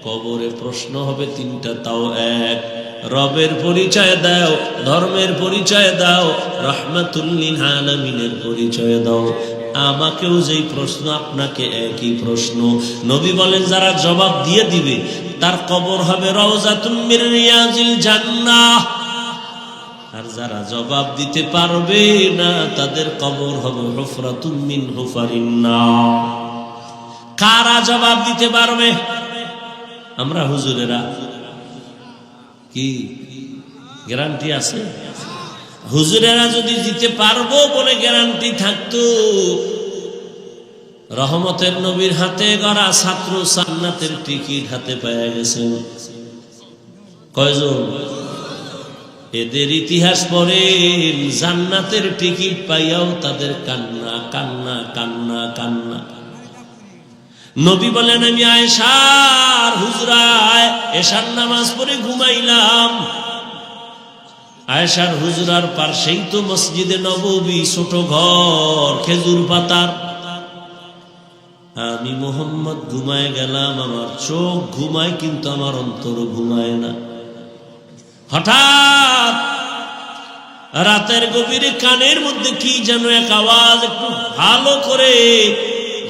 কবরে প্রশ্ন হবে তিনটা, তাও এক। রবের পরিচয় দাও, ধর্মের পরিচয় দাও, রাহমাতুল লিল আলামিনের পরিচয় দাও। আমাকেও যেই প্রশ্ন আপনাকে একই প্রশ্ন। নবী বলেন যারা জবাব দিয়ে দিবে তার কবর হবে রওজাতুম মির রিয়াজিল জান্নাহ, আর যারা জবাব দিতে পারবে না তাদের কবর হবে হুফরাতুম মিন হুফারিন নার। কারা জবাব দিতে পারবে? আমরা হুজুরেরা। কি গ্যারান্টি আছে? হুজুরেরা যদি দিতে পারবো বলে গ্যারান্টি থাকতো, রহমতের নবীর হাতে গড়া ছাত্র জান্নাতের টিকিট হাতে পেয়ে গেছেন কয়জন? এদের ইতিহাস পড়ে জান্নাতের টিকিট পাইয়াও তাদের কান্না কান্না কান্না কান্না। নবী বলেন আমি আয়েশার হুজরায় এশার নামাজ পড়ে ঘুমাইলাম। আয়েশার হুজরার পাশেই তো মসজিদে নববী, ছোট ঘর, খেজুর পাতার। আমি মোহাম্মদ ঘুমায় গেলাম, আমার চোখ ঘুমায় কিন্তু আমার অন্তর ঘুমায় না। হঠাৎ রাতের গভীরে কানের মধ্যে কি যেন এক আওয়াজ, একটু ভালো করে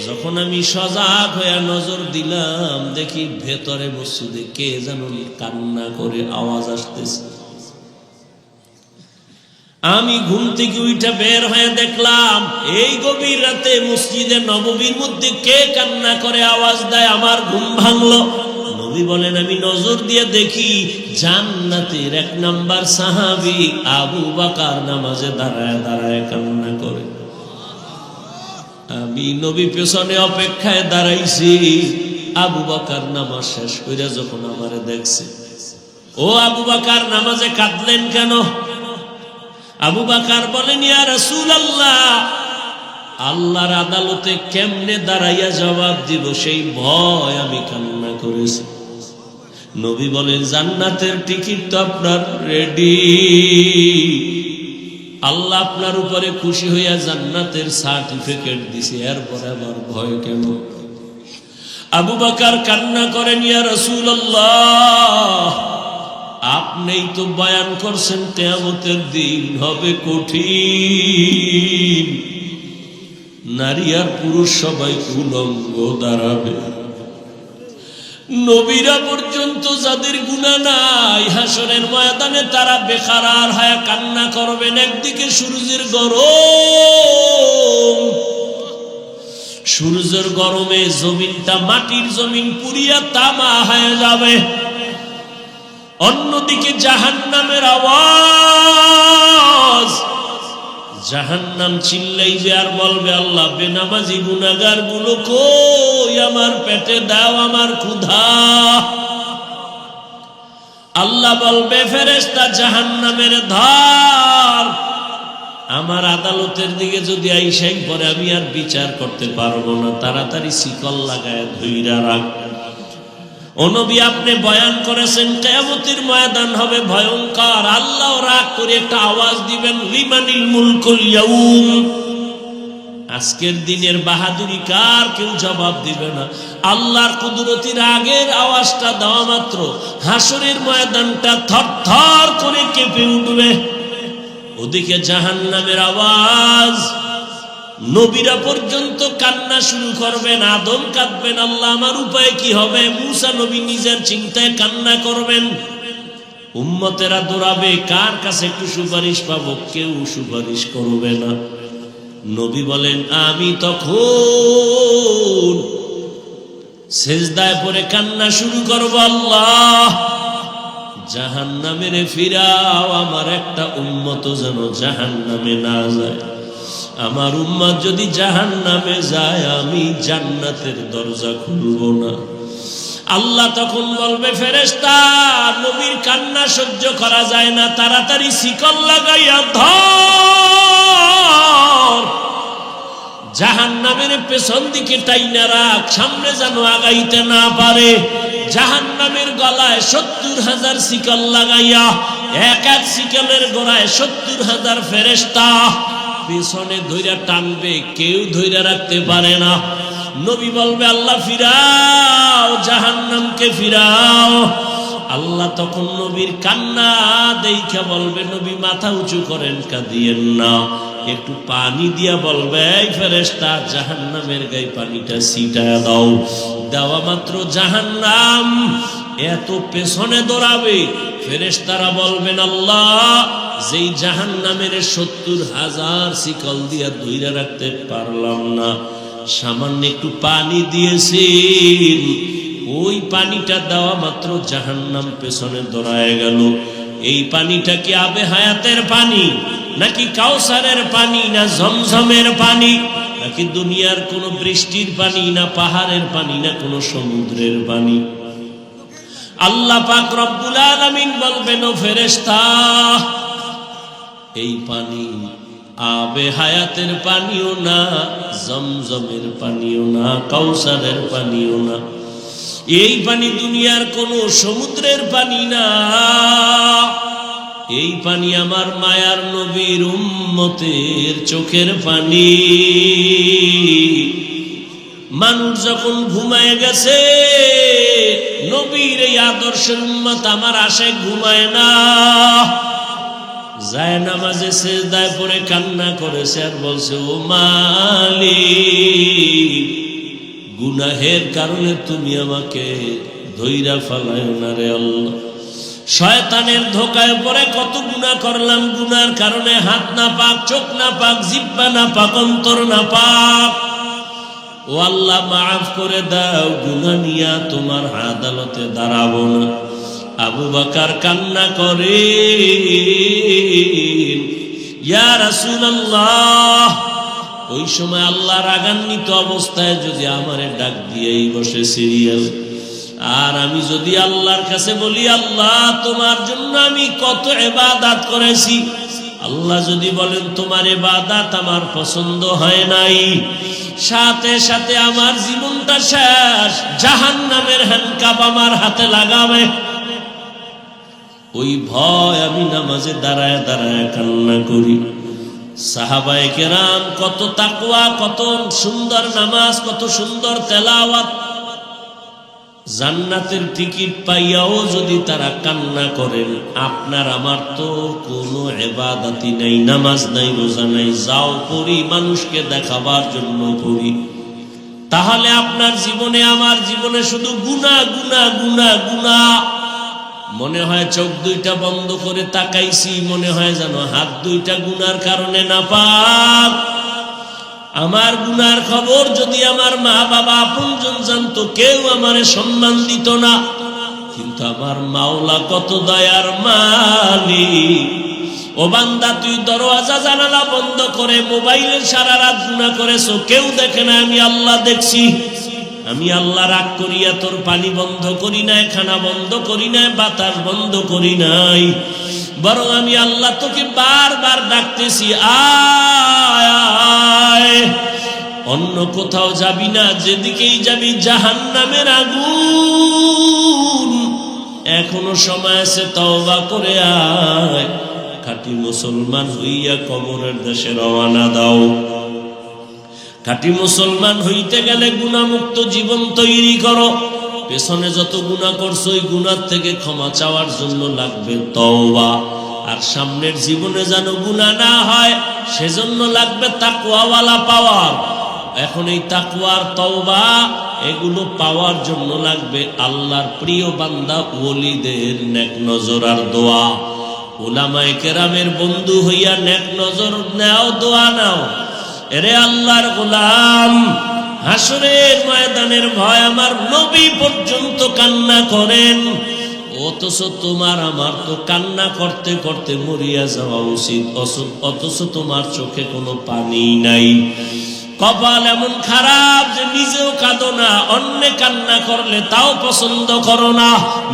যখন আমি সজাগ হয়ে নজর দিলাম, দেখি ভেতরে মসজিদে কে যেন কান্না করে আওয়াজ আসতেছে। আমি ঘুম থেকে উঠে বের হয়ে দেখলাম এই গভীর রাতে মসজিদে নববীর মধ্যে কে কান্না করে আওয়াজ দেয়। আমার ঘুম ভাঙলো। নবী বলেন আমি নজর দিয়ে দেখি জান্নাতের 1 নাম্বার সাহাবী আবু বকর নামাজে দাঁড়ায় দাঁড়ায় কান্না করে। আমি নবী পেছনে অপেক্ষায় দাঁড়াইছি। আবু বকর নামাজ শেষ করে যখন আমারে দেখছে, ও আবু বকর নামাজে কাঁদলেন কেন? আবু বকর বলেন ইয়া রাসূলুল্লাহ, আল্লাহর আদালতে কেমনে দাঁড়াইয়া জবাব দিব সেই ভয় আমি কান্না করেছি। নবী বলেন জান্নাতের টিকিট তো আপনার রেডি, আল্লাহ আপনার উপরে খুশি হইয়া জান্নাতের সার্টিফিকেট দিছে, এরপর আবার ভয় কেন? আবু বকর কান্না করেন ইয়া রাসূলুল্লাহ, আপনিই তো বয়ান করছেন কিয়ামতের দিন হবে কঠিন, নারী আর পুরুষ সবাই উলঙ্গ দাঁড়াবে। নবীরা পর্যন্ত যাদের গুনাহ নাই হাসরের ময়দানে তারা বেকারার হয়ে কান্না করবেন। একদিকে সূর্যের গরম, সূর্যের গরমে জমিনটা মাটির জমিন পুড়িয়া তামা হয়ে যাবে। অন্যদিকে জাহান্নামের আওয়াজ, জাহান্নাম চিল্লাইবে আর বলবে আল্লাহ বেনামাজি গুনাহগার গুলো কই, আমার পেটে দাও আমার ক্ষুধা। আল্লাহ বলবে ফেরেশতা জাহান্নামের ধর, আমার আদালতের দিকে যদি আইসাই পরে আমি আর বিচার করতে পারবো না, তাড়াতাড়ি শিকল লাগায় ধইরা রাখ। ও নবী আপনি বয়ান করেছেন কিয়ামতের ময়দান হবে ভয়ঙ্কর, আল্লাহ রাগ করে একটা আওয়াজ দিবেন লিমানিল মুলকুল ইয়াউম, আজকের দিনের বাহাদুরি কার? কেউ জবাব দিবে না। আল্লাহর কুদরতির আগের আওয়াজটা দেওয়া মাত্র হাসরের ময়দানটা থরথর করে কেঁপে উঠবে। ওদিকে জাহান্নামের আওয়াজ, নবীরা পর্যন্ত কান্না শুরু করবেন, আদম কাঁদবেন আল্লাহ আমার উপায় কি হবে, মূসা নবী নিজের চিন্তায় কান্না করবেন, উম্মতেরা দৌড়াবে কার কাছে একটু সুপারিশ পাবো, কেউ সুপারিশ করবে না। নবী বলেন আমি তখন সেজদায় পড়ে কান্না শুরু করব, আল্লাহ জাহান্নামে ফিরাও, আমার একটা উম্মত যেন জাহান্নামে না যায়। আমার উম্মত যদি জাহান্নামে যায় আমি জান্নাতের দরজা খুলব না। আল্লাহ তখন বলবে ফেরেশতা নবীর কান্না সহ্য করা যায় না, তাড়াতাড়ি শিকল লাগাইয়া ধর, জাহান্নামের পেছন দিকে টাইনা রাখ, সামনে যেন আগাইতে না পারে। জাহান্নামের গলায় 70,000 শিকল লাগাইয়া, এক এক শিকলের গোড়ায় 70,000 ফেরেশতা পেছনে ধইরা টানবে, কেউ ধইরা রাখতে পারে না। নবী বলবে আল্লাহ ফিরাও, জাহান্নামকে ফিরাও। আল্লাহ তখন নবীর কান্না দেইখা বলবে নবী মাথা উঁচু করেন, কাঁদিয়েন না। একটু পানি দিয়া বলবে এই ফেরেশতা জাহান্নামের গায়ে পানিটা ছিটায়া দাও। দেওয়া মাত্র জাহান্নাম এত পেছনে দৌড়াবে, ফেরেশতারা বলবেন আল্লাহ যেই জাহান্নামের ৭০,০০০ শিকল দিয়া ধইরা রাখতে পারলাম না, সামান্য একটু পানি দিয়েছেন, ওই পানিটা দেওয়া মাত্র জাহান্নাম পেছনে দৌড়ায় গেল। এই পানিটা কি আবে হায়াতের পানি, নাকি কাউসারের পানি, না ঝমঝমের পানি, নাকি দুনিয়ার কোন বৃষ্টির পানি, না পাহাড়ের পানি, না কোন সমুদ্রের পানি? আল্লাহ পাক রব্বুল আলামিন বলবেন ও ফেরেশতা এই পানি আবে হায়াতের পানিও না, জমজমের পানিও না, কাউসারের পানিও না, এই পানি দুনিয়ার কোন সমুদ্রের পানি না, এই পানি আমার মায়ার নবীর উম্মতের চোখের পানি। মানুষ যখন ঘুমায় গেছে, নবীর এই আদর্শের উম্মত আমার আশায় ঘুমায় না, যায় নামাজে সিজদায় পড়ে কান্না করেছে আর বলছে ও মালিক গুনাহের কারণে তুমি আমাকে ধইরা ফালায়ো না রে আল্লাহ। শয়তানের ধোকায় পড়ে কত গুনাহ করলাম, গুনার কারণে হাত না পাক, চোখ না পাক, জিহ্বা না পাক, অন্তর না পাক। ও আল্লাহ মাফ করে দাও, গুনাহ নিয়া তোমার আদালতে দাঁড়াবো না। আবু বকর কান্না করে ইয়া রাসূলুল্লাহ, ওই সময় আল্লাহ রাগান্বিত অবস্থায় যদি আমারে ডাক দিয়েই বসে সিরিয়াল, আর আমি যদি আল্লাহর কাছে বলি আল্লাহ তোমার জন্য আমি কত ইবাদত করেছি, আল্লাহ যদি বলেন তোমার ইবাদত আমার পছন্দ হয় নাই, সাথে সাথে আমার জীবনটা শেষ, জাহান্নামের হ্যান্ডকাপ আমার হাতে লাগাবে, ওই ভয় আমি নামাজে দাঁড়ায় দাঁড়ায় কান্না করি। সাহাবায়ে কেরাম কত তাকওয়া, কত সুন্দর নামাজ, কত সুন্দর তেলাওয়াত, জান্নাতের টিকিট পাইয়াও যদি তারা কান্না করেন, আপনার আমার তো কোনো ইবাদতই নাই, নামাজ নাই, রোজা নাই, যাও পড়ি মানুষকে দেখাবার জন্য পড়ি, তাহলে আপনার জীবনে আমার জীবনে শুধু গুনাহ গুনাহ গুনাহ গুনাহ। মনে হয় চোখ দুইটা বন্ধ করে তাকাইছি, মনে হয় যেন হাত দুইটা গুনার কারণে না পাক। আমার গুনার খবর যদি আমার মা বাবা আপনজন জানতো, কেউ আমারে সম্মান দিত না, কিন্তু আমার মাওলা কত দয়ার মালিক। ও বান্দা তুই দরওয়াজা জানালা বন্ধ করে মোবাইলে সারা রাত গুনাহ করেছো, কেউ দেখে না, আমি আল্লাহ দেখছি। আমি আল্লাহ রাগ করিয়া তোর পানি বন্ধ করি নাই, খানা বন্ধ করি নাই, বাতাস বন্ধ করি নাই, বরং আমি আল্লাহ তোকে বারবার ডাকতেছি আয় আয়। অন্য কোথাও যাবি না, যেদিকেই যাবি জাহান্নামের আগুন। এখনো সময় আছে, তওবা করে আয়, খাঁটি মুসলমান হইয়া কবরের দেশে রওনা দাও। খাঁটি মুসলমান হইতে গেলে গুনাহমুক্ত জীবন তৈরি করো। পেছনে যত গুনাহ করছো ওই গুনাহ থেকে ক্ষমা চাওয়ার জন্য লাগবে তওবা, আর সামনের জীবনে যেন গুনাহ না হয় সেজন্য লাগবে তাকওয়াওয়ালা পাওয়ার। এখন এই তাকওয়ার তওবা এগুলো পাওয়ার জন্য লাগবে আল্লাহর প্রিয় বান্দা ওলিদের নেক নজর আর দোয়া। উলামায়ে কেরামের বন্ধু হইয়া নেক নজর নাও, দোয়া নাও। এরে আল্লাহর গোলাম, হাসরের ময়দানের ভয় আমার নবী পর্যন্ত কান্না করেন, অথচ তোমার আমার তো কান্না করতে করতে মরিয়া যাওয়া উচিত, অথচ তোমার চোখে কোনো পানি নাই। কপাল এমন খারাপ যে নিজেও কাঁদো না, অন্যে কান্না করলে তাও পছন্দ করো না,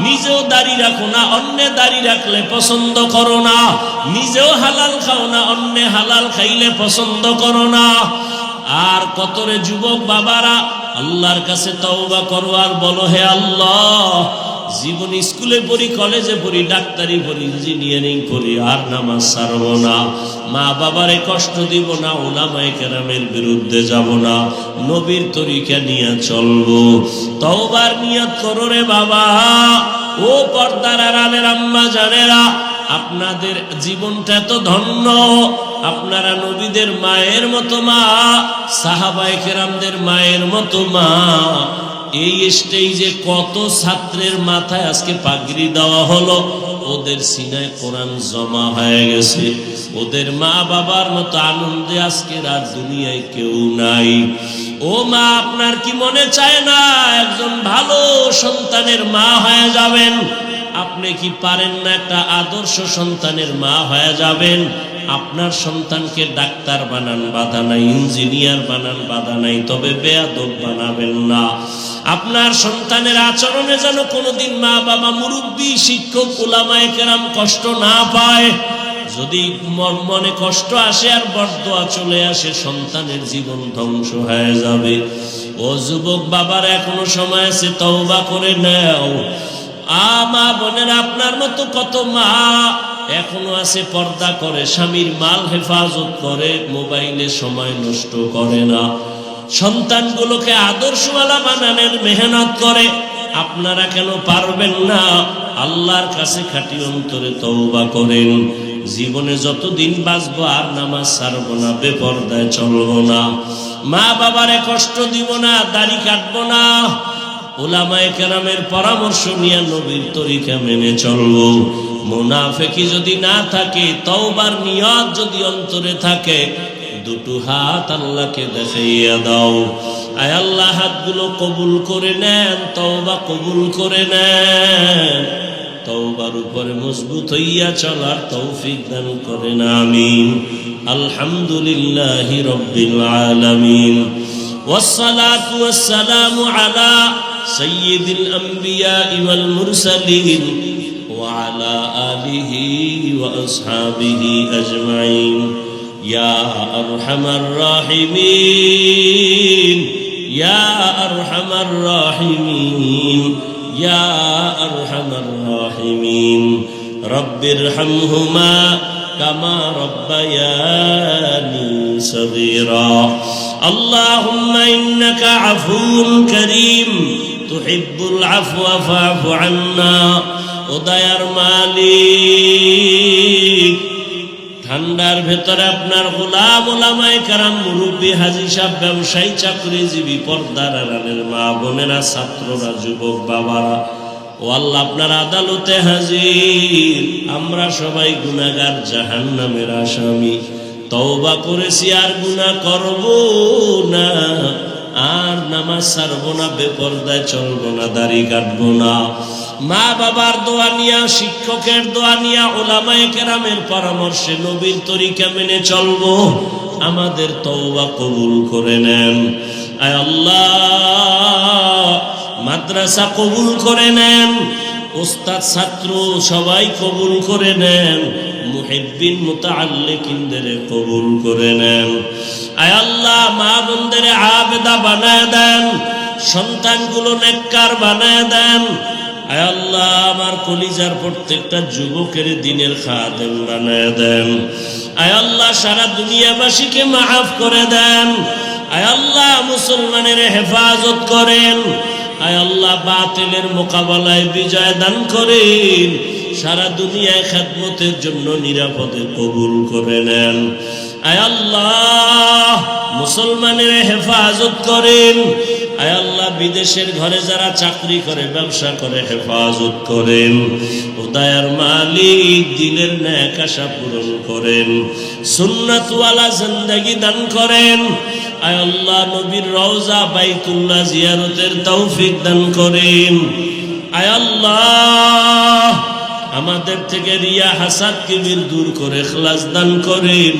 নিজেও দাড়ি রাখো না, অন্যে দাড়ি রাখলে পছন্দ করো না, নিজেও হালাল খাও না, অন্যে হালাল খাইলে পছন্দ করো না। আর কতরে যুবক বাবারা আল্লাহর কাছে তওবা করো আর বলো হে আল্লাহ, জীবন স্কুলে পড়ি, কলেজে পড়ি, ডাক্তারি পড়ি, ইঞ্জিনিয়ারিং পড়ি, আর নামাজ ছাড়ব না। মা বাবারে কষ্ট দিব না, উলামায়ে কেরামের বিরুদ্ধে যাব না, নবীর তরিকা নিয়ে চলবো। তওবার নিয়ত করো রে বাবা। ও পর্দার আড়ালের আম্মা জানেরা, আপনাদের জীবনটা তো ধন্য। আপনারা নবীদের মায়ের মতো মা, সাহাবায়ে কেরামদের মায়ের মতো মা। এই স্টেজে কত ছাত্রের মাথায় আজকে পাগড়ি দেওয়া হলো, ওদের সিনায় কোরআন জমা হয়ে গেছে। ওদের মা বাবার মতো আনন্দে আজকে রাত দুনিয়ায় কেউ নাই। ও মা, আপনার কি মনে চায় না একজন ভালো সন্তানের মা হয়ে যাবেন? আপনি কি পারেন না একটা আদর্শ সন্তানের মা হয়ে যাবেন? আপনার সন্তানকে ডাক্তার বানান, বাধা নাই, ইঞ্জিনিয়ার বানান, বাধা নাই, তবে বেয়াদব বানাবেন না। আপনার সন্তানের আচরণে যেন কোনোদিন মা বাবা, মুরব্বী, শিক্ষক, উলামায়ে কেরাম কষ্ট না পায়। যদি মনে কষ্ট আসে আর বরদোয়া চলে আসে, সন্তানের জীবন ধ্বংস হয়ে যাবে। ও যুবক বাবার, এখনো সময় আছে, তওবা করে নাও। মা বোনেরা, আপনার মতো কত মা এখনো আছে, পর্দা করে, স্বামীর মাল হেফাজত করে, মোবাইলে সময় নষ্ট করে না, সন্তানগুলোকে আদর্শওয়ালা বানানোর মেহনত করে। আপনারা কেন পারবেন না? আল্লাহর কাছে খাঁটি অন্তরে তওবা করেন। জীবনে যতদিন বাঁচবো আর নামাজ ছাড়বো না, বেপরদায় চলবো না, মা বাবারে কষ্ট দিব না, দাড়ি কাটবো না, উলামায়ে কেরামের পরামর্শ নিয়ে নবীর তরিকা মেনে চলবো। মুনাফিকি যদি না থাকে, তওবার নিয়ত যদি অন্তরে থাকে, দুটো হাত আল্লাহকে দেখাইয়া দাও। আয় আল্লাহ, হাতগুলো কবুল করে নেন, তওবা কবুল করে নেন। তওবার উপরে মজবুত হইয়া চলার তৌফিক দান করেন, আমিন। আলহামদুলিল্লাহি রাব্বিল আলামিন, ওয়াসসালাতু ওয়াসসালামু আলা সাইয়্যিদিল আমবিয়া ওয়াল মুরসালিন ওয়া আলা আলিহি ওয়া আসহাবিহি আজমাইন। ইয়া আরহামার রাহিমিন, ইয়া আরহামার রাহিমিন, ইয়া আরহামার রাহিমিন। রব্বিরহামহুমা কামা রব্বায়ানি সগীরা। আল্লাহুম্মা ইন্নাকা আফুউন কারীম তুহিব্বুল আফওয়া ফা'ফু আন্না। ও দয়ার মালিক, ঠান্ডার ভেতরে আপনার গোলাম, উলামায়ে কেরাম, মুরব্বী, হাজী সাহেব, ব্যবসায়ী, চাকরিজীবী, পর্দার আড়ালের মা বোনেরা, ছাত্ররা, যুবক বাবারা, ও আল্লাহ, আপনার আদালতে হাজির। আমরা সবাই গুনাহগার, জাহান্নামের আসামি। তওবা করেছি, আর গুনাহ করব না, আর নামাজ ছাড়বো না, বেপরদায় চলবো না, দাড়ি কাটবো না। মা বাবার দোয়া নিয়া, শিক্ষকের দোয়া নিয়া, উলামায়ে কেরামের পরামর্শে নবীর তরিকা মেনে চলবো। আমাদের তওবা কবুল করে নেন। আয় আল্লাহ, মাদ্রাসা কবুল করে নেন, ওস্তাদ, ছাত্র সবাই কবুল করে নেন, মুহিব্বিন, মুতাআল্লিকিনদের কবুল করে নেন। আয় আল্লাহ, মা বোনদের আবেদা বানায় দেন, সন্তানগুলো নেককার বানায় দেন। আয় আল্লাহ, আমার কলিজার প্রত্যেকটা যুবকের দিনের খাদেম বানায় দেন। আয় আল্লাহ, সারা দুনিয়াবাসীকে মাফ করে দেন। আয় আল্লাহ, মুসলমানের হেফাজত করেন। আয় আল্লাহ, বাতিলের মোকাবেলায় বিজয় দান করেন। সারা দুনিয়ায় খেদমতের জন্য নিরাপদে কবুল করে নেন। আয় আল্লাহ, মুসলমানের হেফাজত করেন। আয় আল্লাহ, বিদেশের ঘরে যারা চাকরি করে, ব্যবসা করে, হেফাজত করেন। ও দয়ার মালিক, দিলের নেক আশা পূরণ করেন, সুন্নাতওয়ালা জিন্দেগি দান করেন। আয় আল্লাহ, নবীর রওজা বাইতুল্লাহ জিয়ারতের তৌফিক দান করেন। আয় আল্লাহ, আমাদের থেকে রিয়া, হাসাদ, কিবির দূর করে ইখলাস দান করেন।